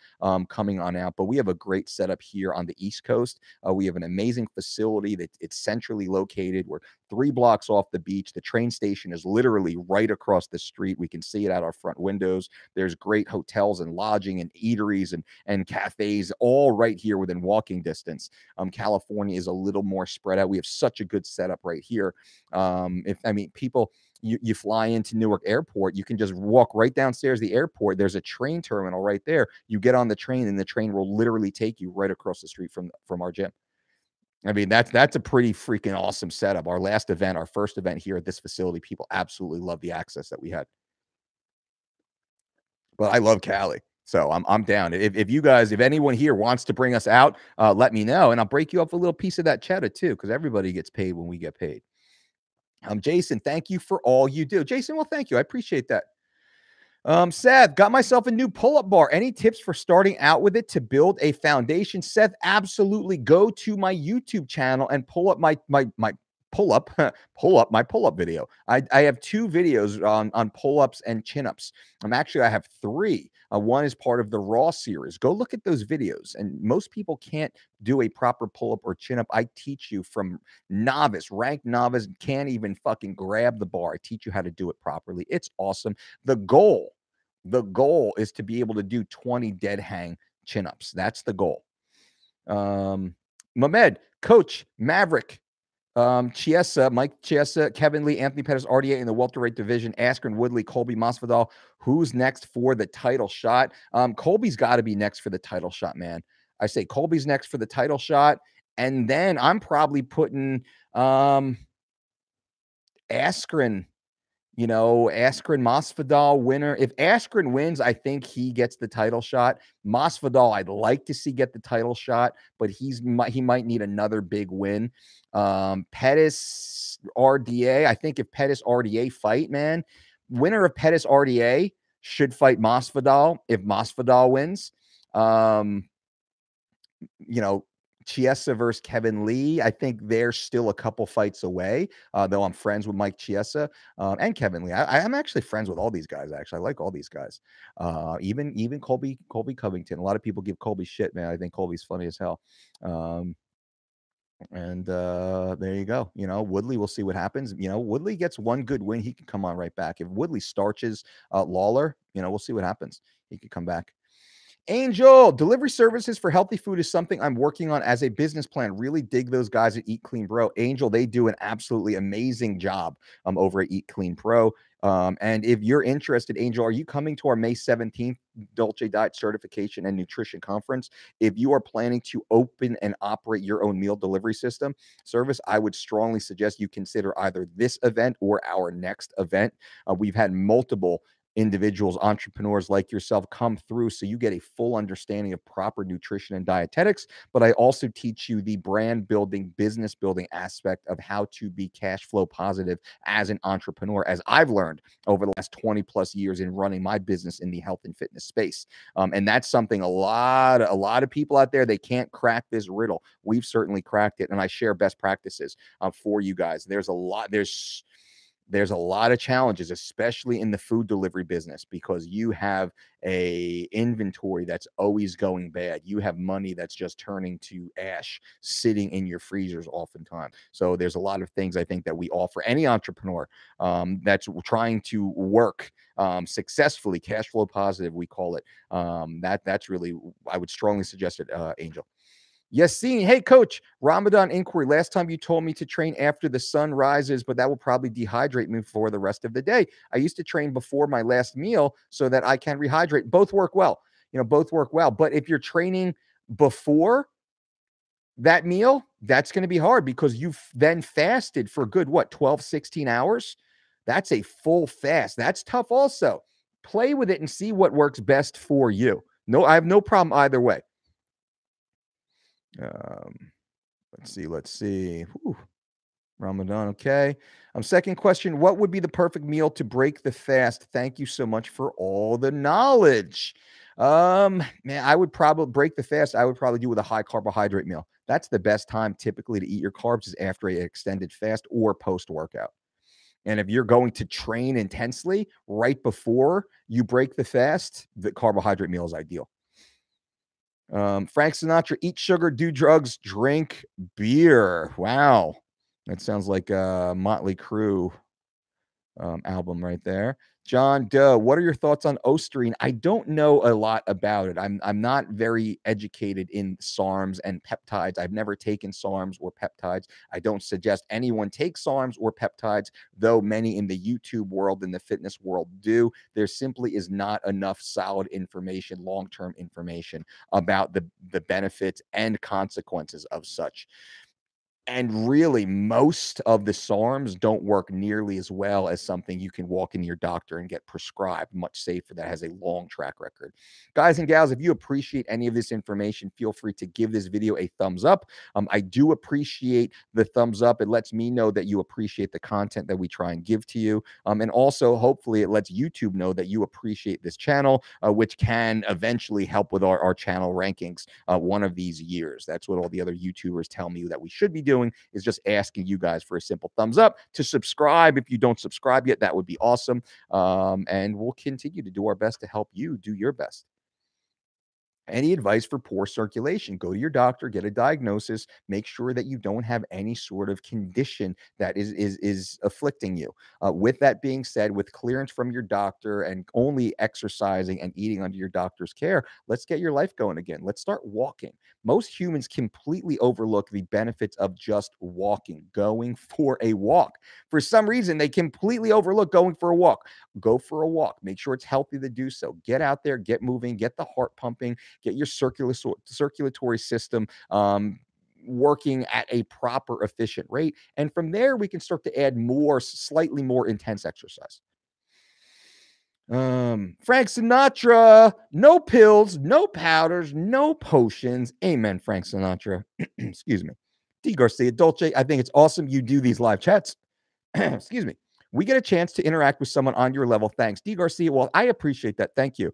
coming on out. But we have a great setup here on the East Coast. We have an amazing facility that it's centrally located. We're 3 blocks off the beach. The train station is literally right across the street. We can see it out our front windows. There's great hotels and lodging and eateries and cafes all right here within walking distance. California is a little more spread out. We have such a good setup right here. People, you fly into Newark Airport, you can just walk right downstairs the airport. There's a train terminal right there. You get on the train, and the train will literally take you right across the street from our gym. I mean, that's a pretty freaking awesome setup. Our first event here at this facility, people absolutely love the access that we had. But I love Cali, so I'm down. If anyone here wants to bring us out, let me know, and I'll break you up a little piece of that cheddar too, because everybody gets paid when we get paid. Jason, thank you for all you do. Jason, well, thank you. I appreciate that. Seth, got myself a new pull-up bar. Any tips for starting out with it to build a foundation? Seth, absolutely. Go to my YouTube channel and pull up my pull-up my pull-up video. I have 2 videos on pull-ups and chin-ups. I have 3. One is part of the Raw series. Go look at those videos. And most people can't do a proper pull-up or chin-up. I teach you from ranked novice, can't even fucking grab the bar. I teach you how to do it properly. It's awesome. The goal is to be able to do 20 dead hang chin-ups. That's the goal. Mehmed, Coach, Maverick, Chiesa, Mike Chiesa, Kevin Lee, Anthony Pettis, RDA in the welterweight division, Askren, Woodley, Colby, Masvidal. Who's next for the title shot? Colby's got to be next for the title shot, man. I say Colby's next for the title shot, and then I'm probably putting Askren. Askren Masvidal winner. If Askren wins, I think he gets the title shot. Masvidal, I'd like to see get the title shot, but he might need another big win. Pettis RDA. I think if Pettis RDA fight, man, winner of Pettis RDA should fight Masvidal if Masvidal wins. Chiesa versus Kevin Lee. I think they're still a couple fights away, though I'm friends with Mike Chiesa and Kevin Lee. I'm actually friends with all these guys, actually. I like all these guys. Even Colby Covington. A lot of people give Colby shit, man. I think Colby's funny as hell. There you go. Woodley, we'll see what happens. Woodley gets one good win, he can come on right back. If Woodley starches Lawler, we'll see what happens. He could come back. Angel, delivery services for healthy food is something I'm working on as a business plan. Really dig those guys at Eat Clean Pro. Angel, they do an absolutely amazing job over at Eat Clean Pro. And if you're interested, Angel, are you coming to our May 17th Dolce Diet Certification and Nutrition Conference? If you are planning to open and operate your own meal delivery system service, I would strongly suggest you consider either this event or our next event. We've had multiple individuals, entrepreneurs like yourself come through so you get a full understanding of proper nutrition and dietetics. But I also teach you the brand building, business building aspect of how to be cash flow positive as an entrepreneur, as I've learned over the last 20 plus years in running my business in the health and fitness space. And that's something a lot of people out there, they can't crack this riddle. We've certainly cracked it, and I share best practices for you guys. There's a lot of challenges, especially in the food delivery business, because you have a inventory that's always going bad. You have money that's just turning to ash sitting in your freezers oftentimes. So there's a lot of things I think that we offer any entrepreneur that's trying to work successfully, cash flow positive, we call it. That's really, I would strongly suggest it, Angel. Yassine, hey coach, Ramadan inquiry. Last time you told me to train after the sun rises, but that will probably dehydrate me for the rest of the day. I used to train before my last meal so that I can rehydrate. Both work well. Both work well. But if you're training before that meal, that's going to be hard because you've then fasted for good, 12, 16 hours? That's a full fast. That's tough also. Play with it and see what works best for you. No, I have no problem either way. Let's see. Whew. Ramadan, okay. Second question, what would be the perfect meal to break the fast? Thank you so much for all the knowledge. Man, I would probably break the fast. I would probably do with a high carbohydrate meal. That's the best time typically to eat your carbs is after an extended fast or post-workout. And if you're going to train intensely right before you break the fast, the carbohydrate meal is ideal. Frank Sinatra, eat sugar, do drugs, drink beer. Wow. That sounds like a Motley Crue album right there. John Doe, what are your thoughts on Osterine? I don't know a lot about it. I'm not very educated in SARMs and peptides. I've never taken SARMs or peptides. I don't suggest anyone take SARMs or peptides, though many in the YouTube world and the fitness world do. There simply is not enough solid information, long-term information about the benefits and consequences of such. And really, most of the SARMs don't work nearly as well as something you can walk into your doctor and get prescribed, much safer, that has a long track record. Guys and gals, if you appreciate any of this information, feel free to give this video a thumbs up. I do appreciate the thumbs up. It lets me know that you appreciate the content that we try and give to you. And also, hopefully, it lets YouTube know that you appreciate this channel, which can eventually help with our channel rankings one of these years. That's what all the other YouTubers tell me that we should be doing, is just asking you guys for a simple thumbs up, to subscribe. If you don't subscribe yet, that would be awesome. And we'll continue to do our best to help you do your best. Any advice for poor circulation? Go to your doctor, get a diagnosis, make sure that you don't have any sort of condition that is afflicting you. With that being said, with clearance from your doctor and only exercising and eating under your doctor's care, let's get your life going again. Let's start walking. Most humans completely overlook the benefits of just walking, going for a walk. For some reason, they completely overlook going for a walk. Go for a walk. Make sure it's healthy to do so. Get out there, get moving, get the heart pumping, get your circulatory system working at a proper, efficient rate. And from there, we can start to add slightly more intense exercise. Frank Sinatra, no pills, no powders, no potions. Amen, Frank Sinatra. Excuse me. D. Garcia, Dolce, I think it's awesome you do these live chats. Excuse me. We get a chance to interact with someone on your level. Thanks. D. Garcia, well, I appreciate that. Thank you.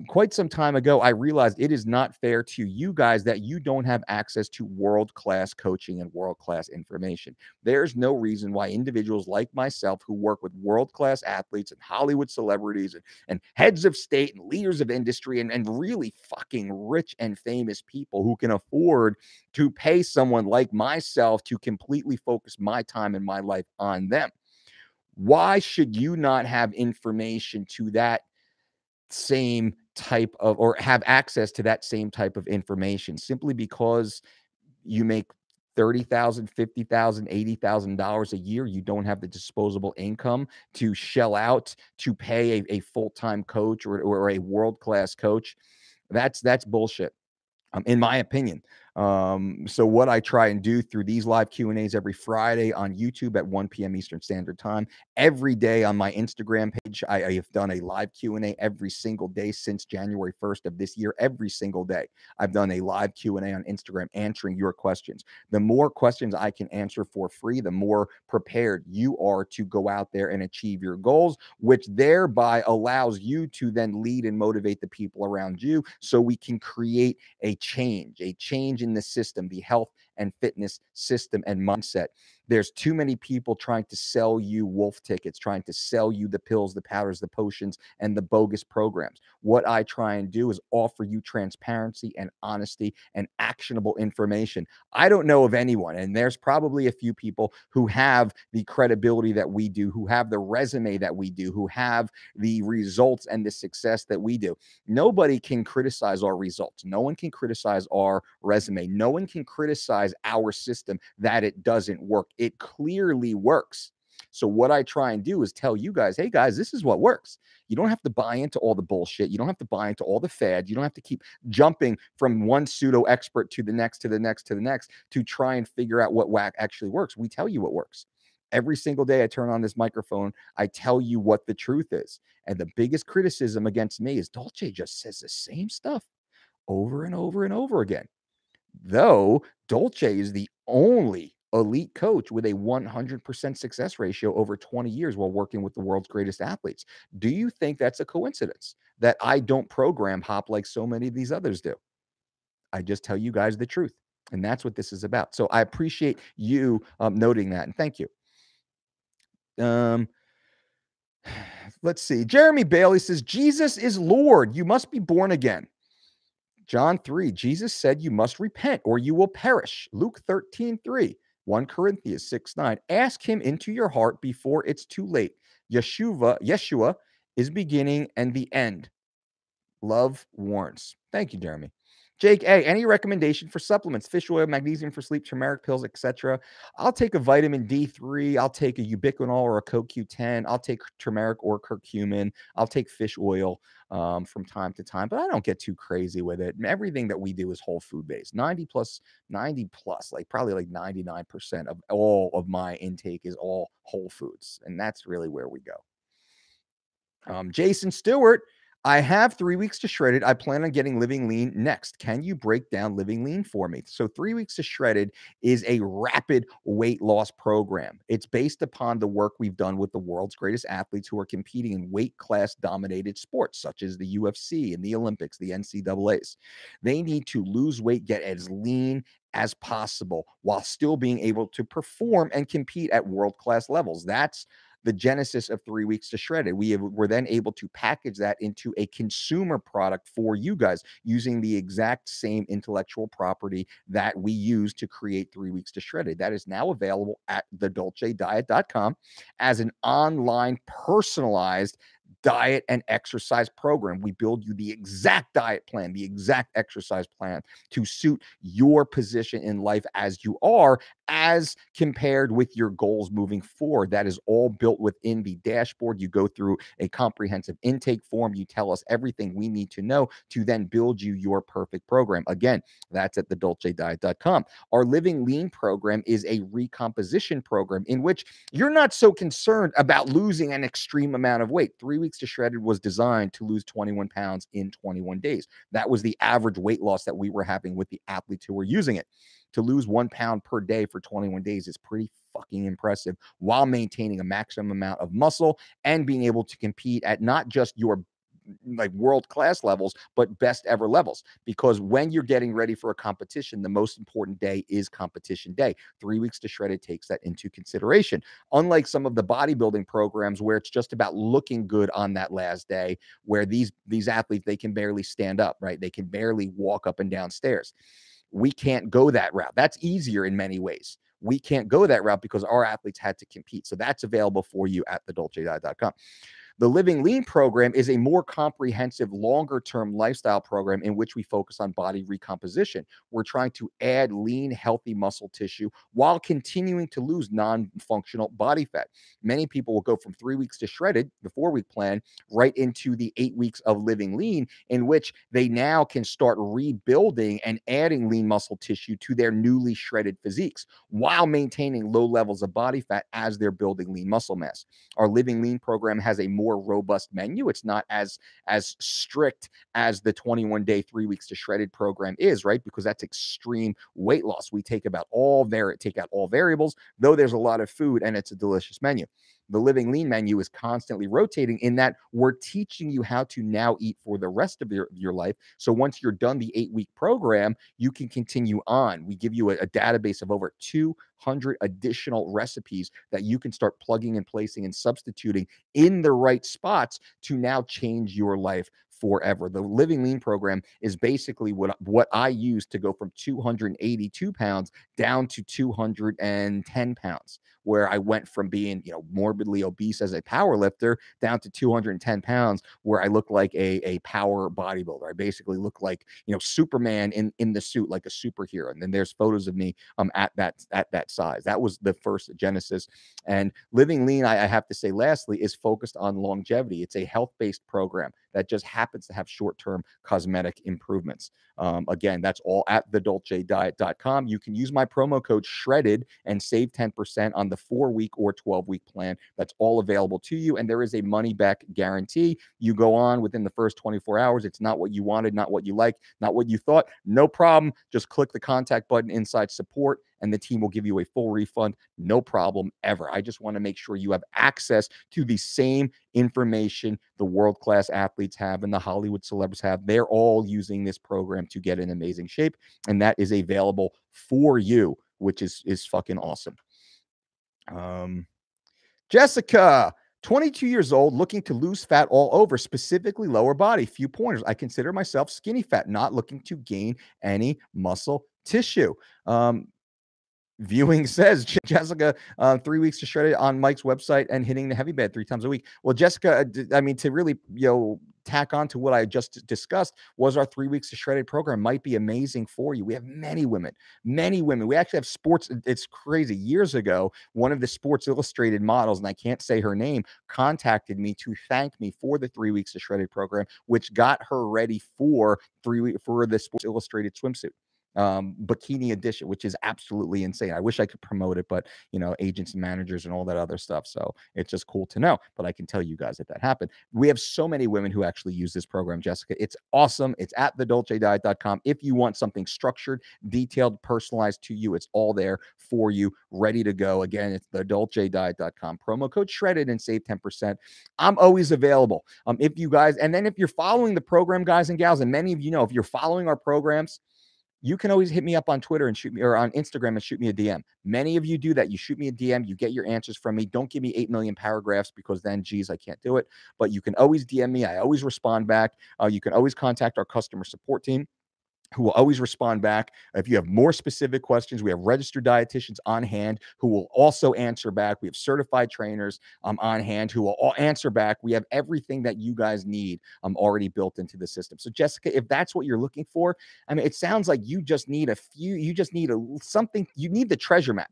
Quite some time ago, I realized it is not fair to you guys that you don't have access to world-class coaching and world-class information. There's no reason why individuals like myself, who work with world-class athletes and Hollywood celebrities and heads of state and leaders of industry and really fucking rich and famous people who can afford to pay someone like myself to completely focus my time and my life on them. Why should you not have information to that same type of, or have access to that same type of information. Simply because you make $30,000, $50,000, $80,000 a year, you don't have the disposable income to shell out to pay a full-time coach or a world-class coach. That's bullshit, in my opinion. So what I try and do through these live Q&As every Friday on YouTube at 1 p.m. Eastern Standard Time, every day on my Instagram page, I have done a live Q&A every single day since January 1st of this year. Every single day, I've done a live Q&A on Instagram answering your questions. The more questions I can answer for free, the more prepared you are to go out there and achieve your goals, which thereby allows you to then lead and motivate the people around you, so we can create a change in the system, the health and fitness system and mindset. There's too many people trying to sell you wolf tickets, trying to sell you the pills, the powders, the potions, and the bogus programs. What I try and do is offer you transparency and honesty and actionable information. I don't know of anyone, and there's probably a few people who have the credibility that we do, who have the resume that we do, who have the results and the success that we do. Nobody can criticize our results. No one can criticize our resume. No one can criticize our system that it doesn't work. It clearly works. So what I try and do is tell you guys, hey guys, this is what works. You don't have to buy into all the bullshit. You don't have to buy into all the fads. You don't have to keep jumping from one pseudo expert to the next, to the next, to the next, to try and figure out what whack actually works. We tell you what works. Every single day I turn on this microphone, I tell you what the truth is. And the biggest criticism against me is Dolce just says the same stuff over and over and over again. Though Dolce is the only elite coach with a 100% success ratio over 20 years while working with the world's greatest athletes. Do you think that's a coincidence that I don't program hop like so many of these others do? I just tell you guys the truth. And that's what this is about. So I appreciate you noting that. And thank you. Let's see. Jeremy Bailey says, Jesus is Lord. You must be born again. John 3, Jesus said you must repent or you will perish. Luke 13:3, 1 Corinthians 6:9. Ask him into your heart before it's too late. Yeshua is beginning and the end. Love warns. Thank you, Jeremy. Jake A, any recommendation for supplements? Fish oil, magnesium for sleep, turmeric pills, etc. I'll take a vitamin D3. I'll take a ubiquinol or a CoQ10. I'll take turmeric or curcumin. I'll take fish oil from time to time, but I don't get too crazy with it. Everything that we do is whole food based. 90 plus, like probably like 99% of all of my intake is all whole foods. And that's really where we go. Jason Stewart, I have 3 weeks to Shredded. I plan on getting Living Lean next. Can you break down Living Lean for me? So 3 weeks to Shredded is a rapid weight loss program. It's based upon the work we've done with the world's greatest athletes who are competing in weight class dominated sports, such as the UFC and the Olympics, the NCAAs. They need to lose weight, get as lean as possible while still being able to perform and compete at world-class levels. That's the genesis of 3 weeks to Shredded. We're then able to package that into a consumer product for you guys using the exact same intellectual property that we use to create 3 weeks to Shredded. That is now available at thedolcediet.com as an online personalized diet and exercise program. We build you the exact diet plan, the exact exercise plan to suit your position in life as you are, as compared with your goals moving forward. That is all built within the dashboard. You go through a comprehensive intake form. You tell us everything we need to know to then build you your perfect program. Again, that's at thedolcediet.com. Our Living Lean program is a recomposition program in which you're not so concerned about losing an extreme amount of weight. 3 weeks to Shredded was designed to lose 21 pounds in 21 days. That was the average weight loss that we were having with the athletes who were using it. To lose 1 pound per day for 21 days is pretty fucking impressive while maintaining a maximum amount of muscle and being able to compete at not just your like world-class levels, but best ever levels. Because when you're getting ready for a competition, the most important day is competition day. 3 weeks to Shredded takes that into consideration. Unlike some of the bodybuilding programs where it's just about looking good on that last day, where these athletes, they can barely stand up, right? They can barely walk up and down stairs. We can't go that route. That's easier in many ways. We can't go that route because our athletes had to compete. So that's available for you at thedolcediet.com. The Living Lean program is a more comprehensive, longer term lifestyle program in which we focus on body recomposition. We're trying to add lean, healthy muscle tissue while continuing to lose non functional body fat. Many people will go from 3 weeks to shredded, the 4 week plan, right into the 8 weeks of living lean, in which they now can start rebuilding and adding lean muscle tissue to their newly shredded physiques while maintaining low levels of body fat as they're building lean muscle mass. Our Living Lean program has a more robust menu. It's not as strict as the 21-day 3 weeks to shredded program is, right? Because that's extreme weight loss. We take out all variables, though there's a lot of food and it's a delicious menu. The Living Lean menu is constantly rotating in that we're teaching you how to now eat for the rest of your life. So once you're done the 8 week program, you can continue on. We give you a database of over 200 additional recipes that you can start plugging and placing and substituting in the right spots to now change your life forever. The Living Lean program is basically what I use to go from 282 pounds down to 210 pounds, where I went from being, morbidly obese as a power lifter down to 210 pounds, where I look like a power bodybuilder. I basically look like, Superman in the suit, like a superhero. And then there's photos of me at that size. That was the first genesis. And Living Lean, I have to say, lastly, is focused on longevity. It's a health-based program that just happens to have short-term cosmetic improvements. Again, that's all at thedolcediet.com. You can use my promo code SHREDDED and save 10% on the 4 week or 12 week plan. That's all available to you. And there is a money back guarantee. You go on within the first 24 hours. It's not what you wanted, not what you liked, not what you thought. No problem. Just click the contact button inside support and the team will give you a full refund. No problem ever. I just want to make sure you have access to the same information the world-class athletes have and the Hollywood celebs have. They're all using this program to get in amazing shape, and that is available for you, which is fucking awesome. Jessica, 22 years old, looking to lose fat all over, specifically lower body. Few pointers. I consider myself skinny fat, not looking to gain any muscle tissue. Viewing says Jessica, 3 weeks to shred it on Mike's website and hitting the heavy bed 3 times a week. Well, Jessica, I mean, to really, tack on to what I just discussed, was our 3 weeks to shredded program might be amazing for you. We have many women. We actually have sports. It's crazy. Years ago, one of the Sports Illustrated models, and I can't say her name, contacted me to thank me for the 3 weeks to shredded program, which got her ready for the Sports Illustrated swimsuit bikini edition, which is absolutely insane. I wish I could promote it, but agents and managers and all that other stuff. So it's just cool to know. But I can tell you guys that happened. We have so many women who actually use this program, Jessica. It's awesome. It's at thedolcediet.com. If you want something structured, detailed, personalized to you, it's all there for you, ready to go. Again, it's thedolcediet.com. Promo code SHREDDED and save 10%. I'm always available. If you guys, and then if you're following the program, guys and gals, and many of you know, if you're following our programs, you can always hit me up on Twitter and shoot me, or on Instagram and shoot me a DM. Many of you do that. You shoot me a DM, you get your answers from me. Don't give me 8 million paragraphs, because then, geez, I can't do it. But you can always DM me. I always respond back. You can always contact our customer support team, who will always respond back. If you have more specific questions, we have registered dietitians on hand who will also answer back. We have certified trainers on hand who will all answer back. We have everything that you guys need already built into the system. So Jessica, if that's what you're looking for, I mean, it sounds like you just need something, you need the treasure map.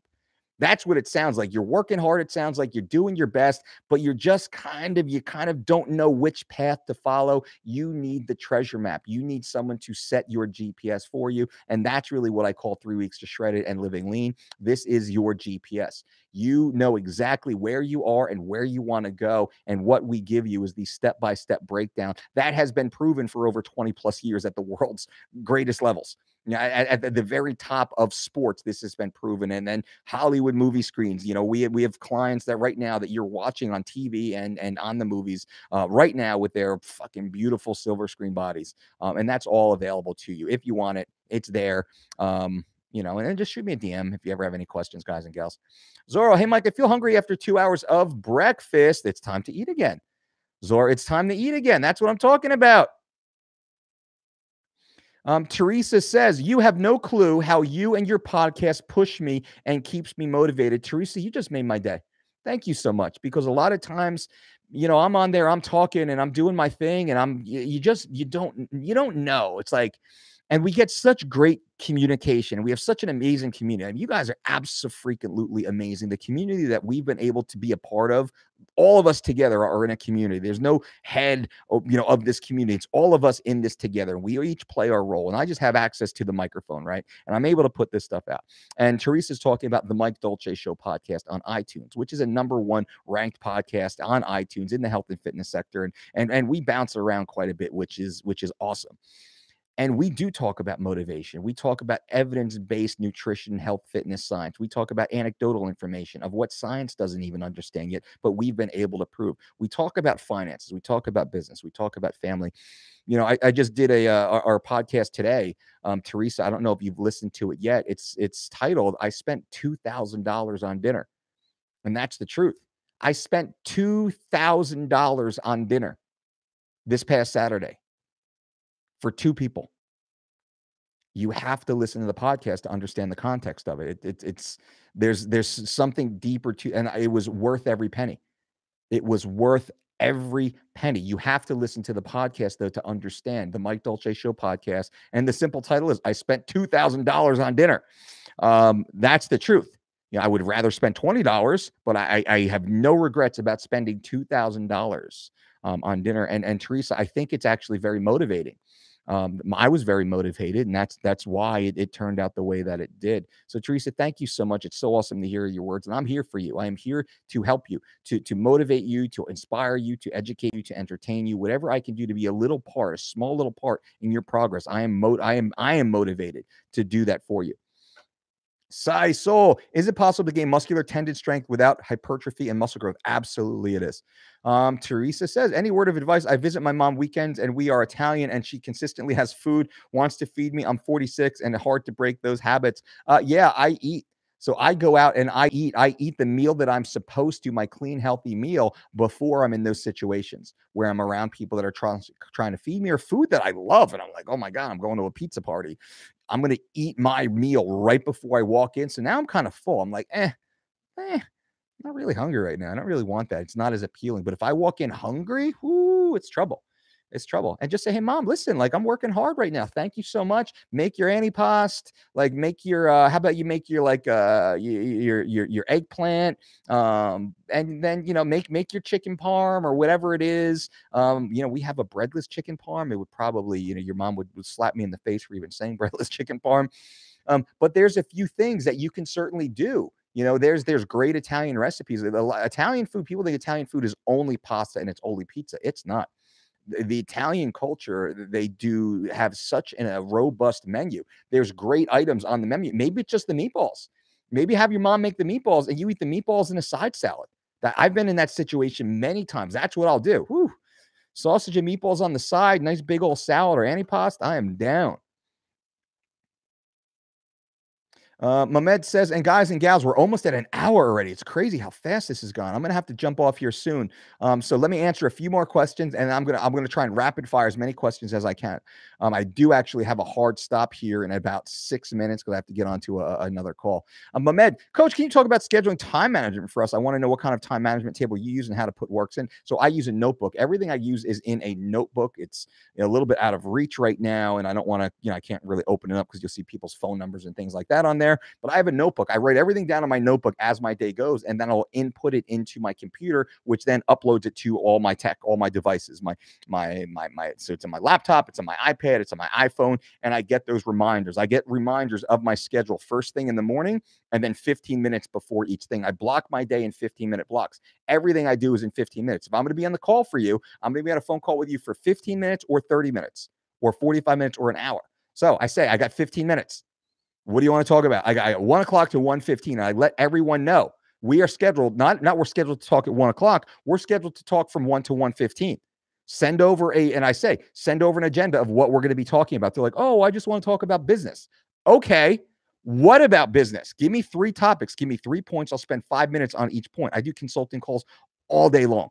That's what it sounds like. You're working hard. It sounds like you're doing your best, but you're just kind of don't know which path to follow. You need the treasure map. You need someone to set your GPS for you. And that's really what I call 3 weeks to shred it and living lean. This is your GPS. You know exactly where you are and where you want to go. And what we give you is the step-by-step breakdown that has been proven for over 20 plus years at the world's greatest levels. At the very top of sports, this has been proven. And then Hollywood movie screens, we have clients that right now that you're watching on TV and on the movies right now with their fucking beautiful silver screen bodies. And that's all available to you. If you want it, it's there. And then just shoot me a DM if you ever have any questions, guys and gals. Zorro, hey, Mike, I feel hungry after 2 hours of breakfast. It's time to eat again. Zorro, it's time to eat again. That's what I'm talking about. Teresa says, you have no clue how you and your podcast push me and keeps me motivated. Teresa, you just made my day. Thank you so much. Because a lot of times, I'm on there, I'm talking and I'm doing my thing and you don't know. It's like, and we get such great communication. We have such an amazing community. I mean, you guys are absolutely amazing. The community that we've been able to be a part of, all of us together are in a community. There's no head, of this community. It's all of us in this together. We each play our role. And I just have access to the microphone, right? And I'm able to put this stuff out. And Teresa's talking about the Mike Dolce Show podcast on iTunes, which is a #1 ranked podcast on iTunes in the health and fitness sector. And we bounce around quite a bit, which is awesome. And we do talk about motivation. We talk about evidence-based nutrition, health, fitness, science. We talk about anecdotal information of what science doesn't even understand yet, but we've been able to prove. We talk about finances. We talk about business. We talk about family. I just did our podcast today. Teresa, I don't know if you've listened to it yet. It's titled, I spent $2,000 on dinner. And that's the truth. I spent $2,000 on dinner this past Saturday for 2 people. You have to listen to the podcast to understand the context of it. There's something deeper to, and it was worth every penny. It was worth every penny. You have to listen to the podcast though to understand the Mike Dolce Show podcast. And the simple title is, I spent $2,000 on dinner. That's the truth. I would rather spend $20, but I have no regrets about spending $2,000 on dinner. And Teresa, I think it's actually very motivating. I was very motivated, and that's why it turned out the way that it did. So Teresa, thank you so much. It's so awesome to hear your words, and I'm here for you. I am here to help you, to motivate you, to inspire you, to educate you, to entertain you. Whatever I can do to be a small little part in your progress, I am motivated to do that for you. Sai Soul, is it possible to gain muscular tendon strength without hypertrophy and muscle growth? Absolutely, it is. Teresa says, any word of advice? I visit my mom weekends and we are Italian and she consistently has food, wants to feed me. I'm 46 and hard to break those habits. Yeah, I eat. So I go out and I eat the meal that I'm supposed to, my clean, healthy meal, before I'm in those situations where I'm around people that are trying to feed me or food that I love. And I'm like, oh my God, I'm going to a pizza party. I'm going to eat my meal right before I walk in. So now I'm kind of full. I'm like, I'm not really hungry right now. I don't really want that. It's not as appealing. But if I walk in hungry, it's trouble. It's trouble. And just say, hey, mom, listen, like I'm working hard right now. Thank you so much. Make your antipasto, like make your, how about you make your, like, your eggplant, and then, make your chicken parm or whatever it is. We have a breadless chicken parm. It would probably, your mom would slap me in the face for even saying breadless chicken parm. But there's a few things that you can certainly do. There's great Italian recipes. Italian food, people think Italian food is only pasta and it's only pizza. It's not. The Italian culture, they do have such a robust menu. There's great items on the menu. Maybe it's just the meatballs. Maybe have your mom make the meatballs and you eat the meatballs in a side salad. I've been in that situation many times. That's what I'll do. Whew. Sausage and meatballs on the side, nice big old salad or antipasto. I am down. Mehmed says, and guys and gals, we're almost at an hour already. It's crazy how fast this has gone. I'm going to have to jump off here soon. So let me answer a few more questions, and I'm going to try and rapid fire as many questions as I can. I do actually have a hard stop here in about 6 minutes because I have to get onto another call. Mehmed, Coach, can you talk about scheduling time management for us? I want to know what kind of time management table you use and how to put works in. So I use a notebook. Everything I use is in a notebook. It's a little bit out of reach right now, and I don't want to, I can't really open it up because you'll see people's phone numbers and things like that on there. But I have a notebook. I write everything down in my notebook as my day goes, and then I'll input it into my computer, which then uploads it to all my tech, all my devices, so it's on my laptop, it's on my iPad, it's on my iPhone, and I get those reminders. I get reminders of my schedule first thing in the morning, and then 15 minutes before each thing. I block my day in 15-minute blocks. Everything I do is in 15 minutes. If I'm going to be on the call for you, I'm going to be on a phone call with you for 15 minutes or 30 minutes or 45 minutes or an hour. So I say, I got 15 minutes. What do you want to talk about? I got 1 o'clock to 1:15. I let everyone know we are scheduled, not we're scheduled to talk at 1 o'clock. We're scheduled to talk from 1 to 1:15. Send over an agenda of what we're going to be talking about. They're like, oh, I just want to talk about business. Okay. What about business? Give me 3 topics. Give me 3 points. I'll spend 5 minutes on each point. I do consulting calls all day long.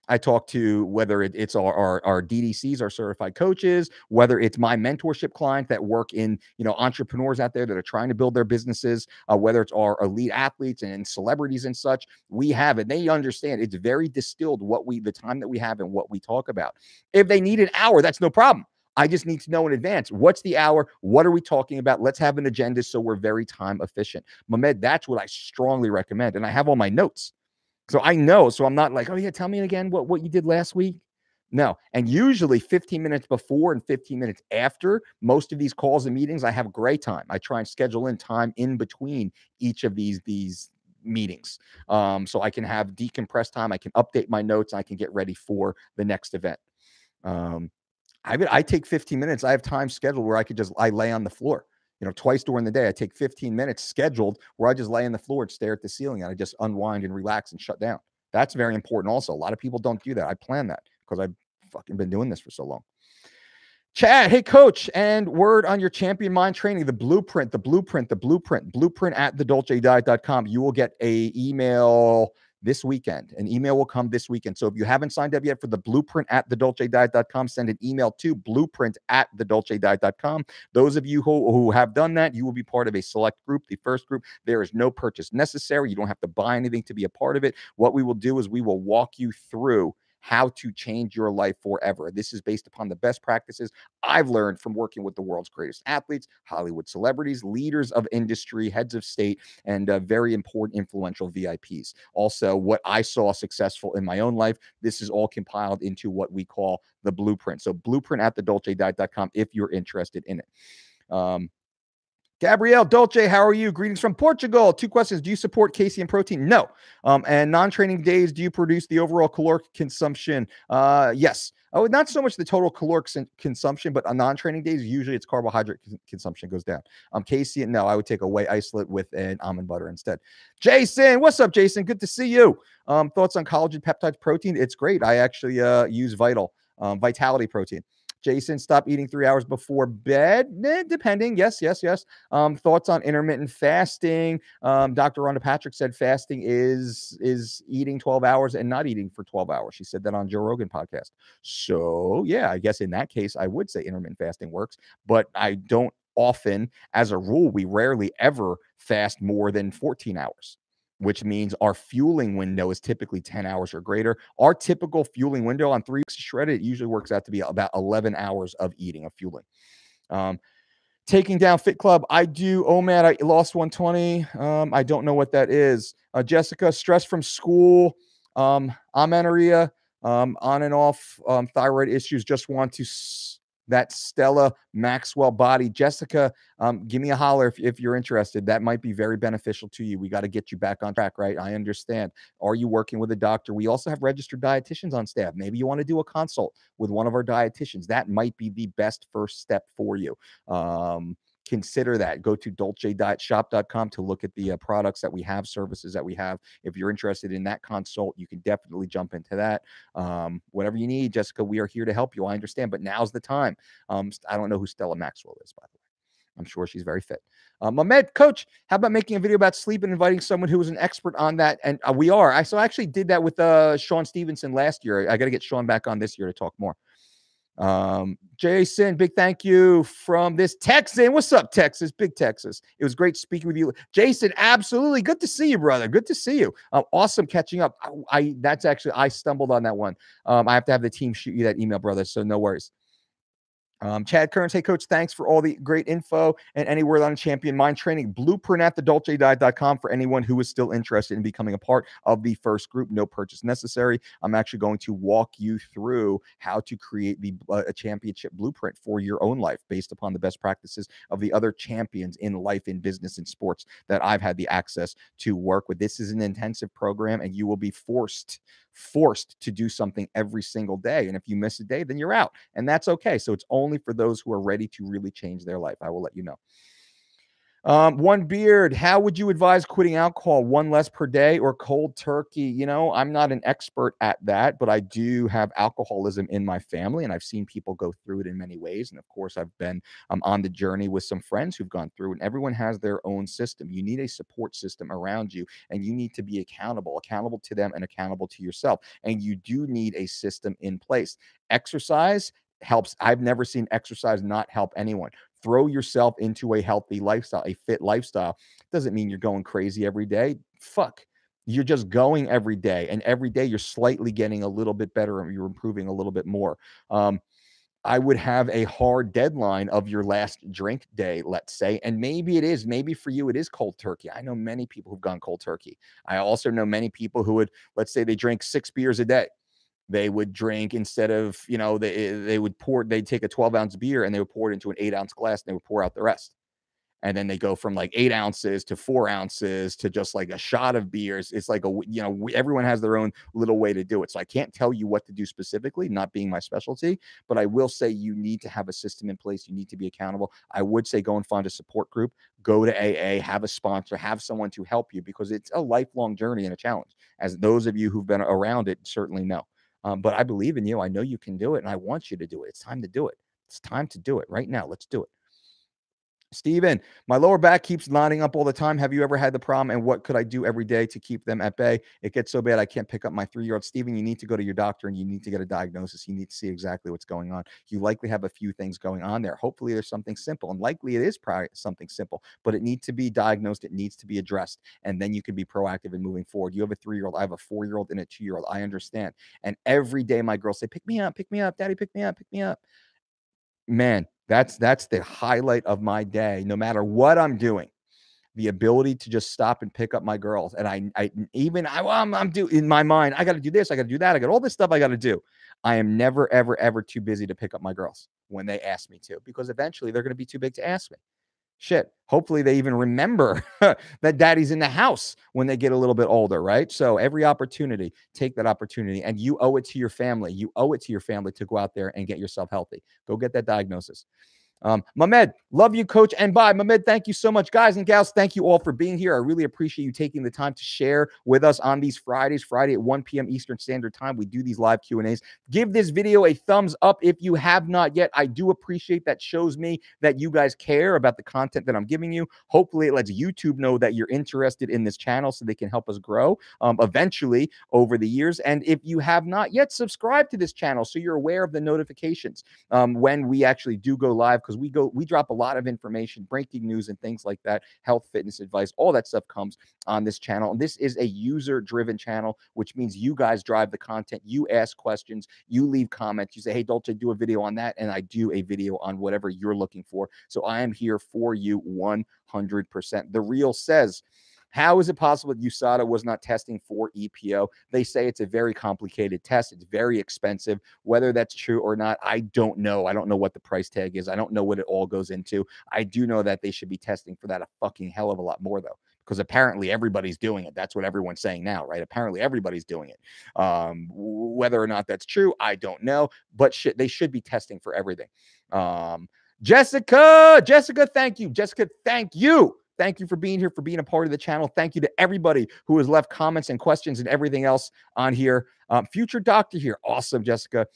I talk to whether it's our DDCs, our certified coaches, whether it's my mentorship client that work in, entrepreneurs out there that are trying to build their businesses, whether it's our elite athletes and celebrities and such. We have it. They understand it's very distilled the time that we have and what we talk about. If they need an hour, that's no problem. I just need to know in advance, what's the hour? What are we talking about? Let's have an agenda so we're very time efficient. Mehmed, that's what I strongly recommend. And I have all my notes. So I know. So I'm not like, oh, yeah, tell me again what you did last week. No. And usually 15 minutes before and 15 minutes after most of these calls and meetings, I have gray time. I try and schedule in time in between each of these meetings. So I can have decompressed time. I can update my notes. I can get ready for the next event. I take 15 minutes. I have time scheduled where I lay on the floor. Twice during the day, I take 15 minutes scheduled where I just lay on the floor and stare at the ceiling and I just unwind and relax and shut down. That's very important also. A lot of people don't do that. I plan that because I've fucking been doing this for so long. Chad, hey, coach, and word on your champion mind training, the blueprint at thedolcediet.com. You will get an email this weekend. An email will come this weekend. So if you haven't signed up yet for the blueprint at thedolcediet.com, send an email to blueprint at thedolcediet.com. Those of you who have done that, you will be part of a select group. The first group, there is no purchase necessary. You don't have to buy anything to be a part of it. What we will do is we will walk you through how to change your life forever. This is based upon the best practices I've learned from working with the world's greatest athletes, Hollywood celebrities, leaders of industry, heads of state, and very important influential VIPs. Also, what I saw successful in my own life, this is all compiled into what we call the blueprint. So blueprint at thedolcediet.com if you're interested in it. Gabrielle Dolce, how are you? Greetings from Portugal. 2 questions. Do you support casein protein? No. And non-training days, do you produce the overall caloric consumption? Yes. Oh, not so much the total caloric consumption, but on non-training days, usually it's carbohydrate consumption goes down. Casein, no, I would take a whey isolate with an almond butter instead. Jason, what's up, Jason? Good to see you. Thoughts on collagen peptides protein? It's great. I actually use Vitality protein. Jason, stop eating 3 hours before bed. Depending. Yes. Thoughts on intermittent fasting. Dr. Rhonda Patrick said fasting is eating 12 hours and not eating for 12 hours. She said that on Joe Rogan podcast. So yeah, I guess in that case, I would say intermittent fasting works, but I don't often, as a rule, we rarely ever fast more than 14 hours. Which means our fueling window is typically 10 hours or greater. Our typical fueling window on 3 weeks of shredded, it usually works out to be about 11 hours of eating, of fueling. Taking down Fit Club, I do. Oh, man, I lost 120. I don't know what that is. Jessica, stress from school, amenorrhea, on and off thyroid issues. Just want to that Stella Maxwell body. Jessica, give me a holler if you're interested. That might be very beneficial to you. We got to get you back on track, right? I understand. Are you working with a doctor? We also have registered dietitians on staff. Maybe you want to do a consult with one of our dietitians. That might be the best first step for you. Consider that. Go to dolcedietshop.com to look at the products that we have, services that we have. If you're interested in that consult, you can definitely jump into that. Whatever you need, Jessica, we are here to help you. I understand, but now's the time. I don't know who Stella Maxwell is, by the way. I'm sure she's very fit. Mehmed, coach, how about making a video about sleep and inviting someone who is an expert on that? And we are. I actually did that with Sean Stevenson last year. I got to get Sean back on this year to talk more. Jason, big thank you from this Texan. What's up, Texas? Big Texas. It was great speaking with you, Jason. Absolutely, good to see you, brother. Good to see you. Awesome catching up. I stumbled on that one. I have to have the team shoot you that email, brother. So no worries. Chad Kearns, hey coach, thanks for all the great info and any word on champion mind training. Blueprint at thedolcediet.com for anyone who is still interested in becoming a part of the first group. No purchase necessary. I'm actually going to walk you through how to create a championship blueprint for your own life based upon the best practices of the other champions in life, in business, and sports that I've had the access to work with. This is an intensive program, and you will be forced to do something every single day. And if you miss a day, then you're out. And that's okay. So it's only for those who are ready to really change their life. I will let you know. One beard, how would you advise quitting alcohol? One less per day or cold turkey? You know, I'm not an expert at that, but I do have alcoholism in my family, and I've seen people go through it in many ways. And of course, I've been on the journey with some friends who've gone through, and everyone has their own system. You need a support system around you, and you need to be accountable to them and accountable to yourself. And you do need a system in place. Exercise helps. I've never seen exercise not help anyone. Throw yourself into a healthy lifestyle, a fit lifestyle. Doesn't mean you're going crazy every day. Fuck. You're just going every day, and every day you're slightly getting a little bit better and you're improving a little bit more. I would have a hard deadline of your last drink day, let's say. And maybe for you, it is cold turkey. I know many people who've gone cold turkey. I also know many people who would, let's say they drink 6 beers a day. They would drink, instead of, they'd take a 12-ounce beer and they would pour it into an 8-ounce glass and they would pour out the rest. And then they go from like 8 ounces to 4 ounces to just like a shot of beers. It's like everyone has their own little way to do it. So I can't tell you what to do specifically, not being my specialty, but I will say you need to have a system in place. You need to be accountable. I would say go and find a support group, go to AA, have a sponsor, have someone to help you, because it's a lifelong journey and a challenge. As those of you who've been around it certainly know. But I believe in you. I know you can do it, and I want you to do it. It's time to do it. It's time to do it right now. Let's do it. Steven, my lower back keeps knotting up all the time. Have you ever had the problem? And what could I do every day to keep them at bay? It gets so bad I can't pick up my 3-year-old. Steven, you need to go to your doctor and you need to get a diagnosis. You need to see exactly what's going on. You likely have a few things going on there. Hopefully there's something simple, and likely it is probably something simple, but it needs to be diagnosed. It needs to be addressed, and then you can be proactive in moving forward. You have a 3-year-old. I have a 4-year-old and a 2-year-old. I understand. And every day my girls say, pick me up, daddy, pick me up, pick me up. Man, that's the highlight of my day, no matter what I'm doing. The ability to just stop and pick up my girls. And I'm doing in my mind, I got to do this, I got to do that, I got all this stuff I got to do. I am never, ever, ever too busy to pick up my girls when they ask me to, because eventually they're going to be too big to ask me. Shit. Hopefully they even remember that daddy's in the house when they get a little bit older, right? So every opportunity, take that opportunity, and you owe it to your family. You owe it to your family to go out there and get yourself healthy. Go get that diagnosis. Mehmed, love you, coach, and bye. Mehmed, thank you so much. Guys and gals, thank you all for being here. I really appreciate you taking the time to share with us on these Fridays. Friday at 1 p.m. Eastern Standard Time, we do these live Q&As. Give this video a thumbs up if you have not yet. I do appreciate that. Shows me that you guys care about the content that I'm giving you. Hopefully it lets YouTube know that you're interested in this channel so they can help us grow eventually over the years. And if you have not yet, subscribe to this channel so you're aware of the notifications when we actually do go live, because we drop a lot of information, breaking news and things like that, health, fitness advice, all that stuff comes on this channel. And this is a user-driven channel, which means you guys drive the content. You ask questions, you leave comments, you say, hey, Dolce, do a video on that, and I do a video on whatever you're looking for. So I am here for you 100%. The Real says, how is it possible that USADA was not testing for EPO? They say it's a very complicated test. It's very expensive. Whether that's true or not, I don't know. I don't know what the price tag is. I don't know what it all goes into. I do know that they should be testing for that a fucking hell of a lot more, though, because apparently everybody's doing it. That's what everyone's saying now, right? Apparently everybody's doing it. Whether or not that's true, I don't know. But they should be testing for everything. Jessica, thank you. Jessica, thank you. Thank you for being here, for being a part of the channel. Thank you to everybody who has left comments and questions and everything else on here. Future doctor here. Awesome, Jessica.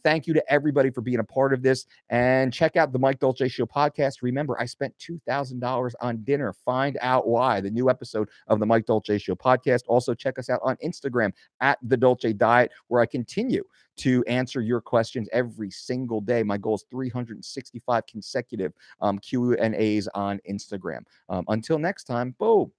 Thank you to everybody for being a part of this. And check out the Mike Dolce Show podcast. Remember, I spent $2,000 on dinner. Find out why. The new episode of the Mike Dolce Show podcast. Also, check us out on Instagram at The Dolce Diet, where I continue to answer your questions every single day. My goal is 365 consecutive Q&As on Instagram. Until next time, boom.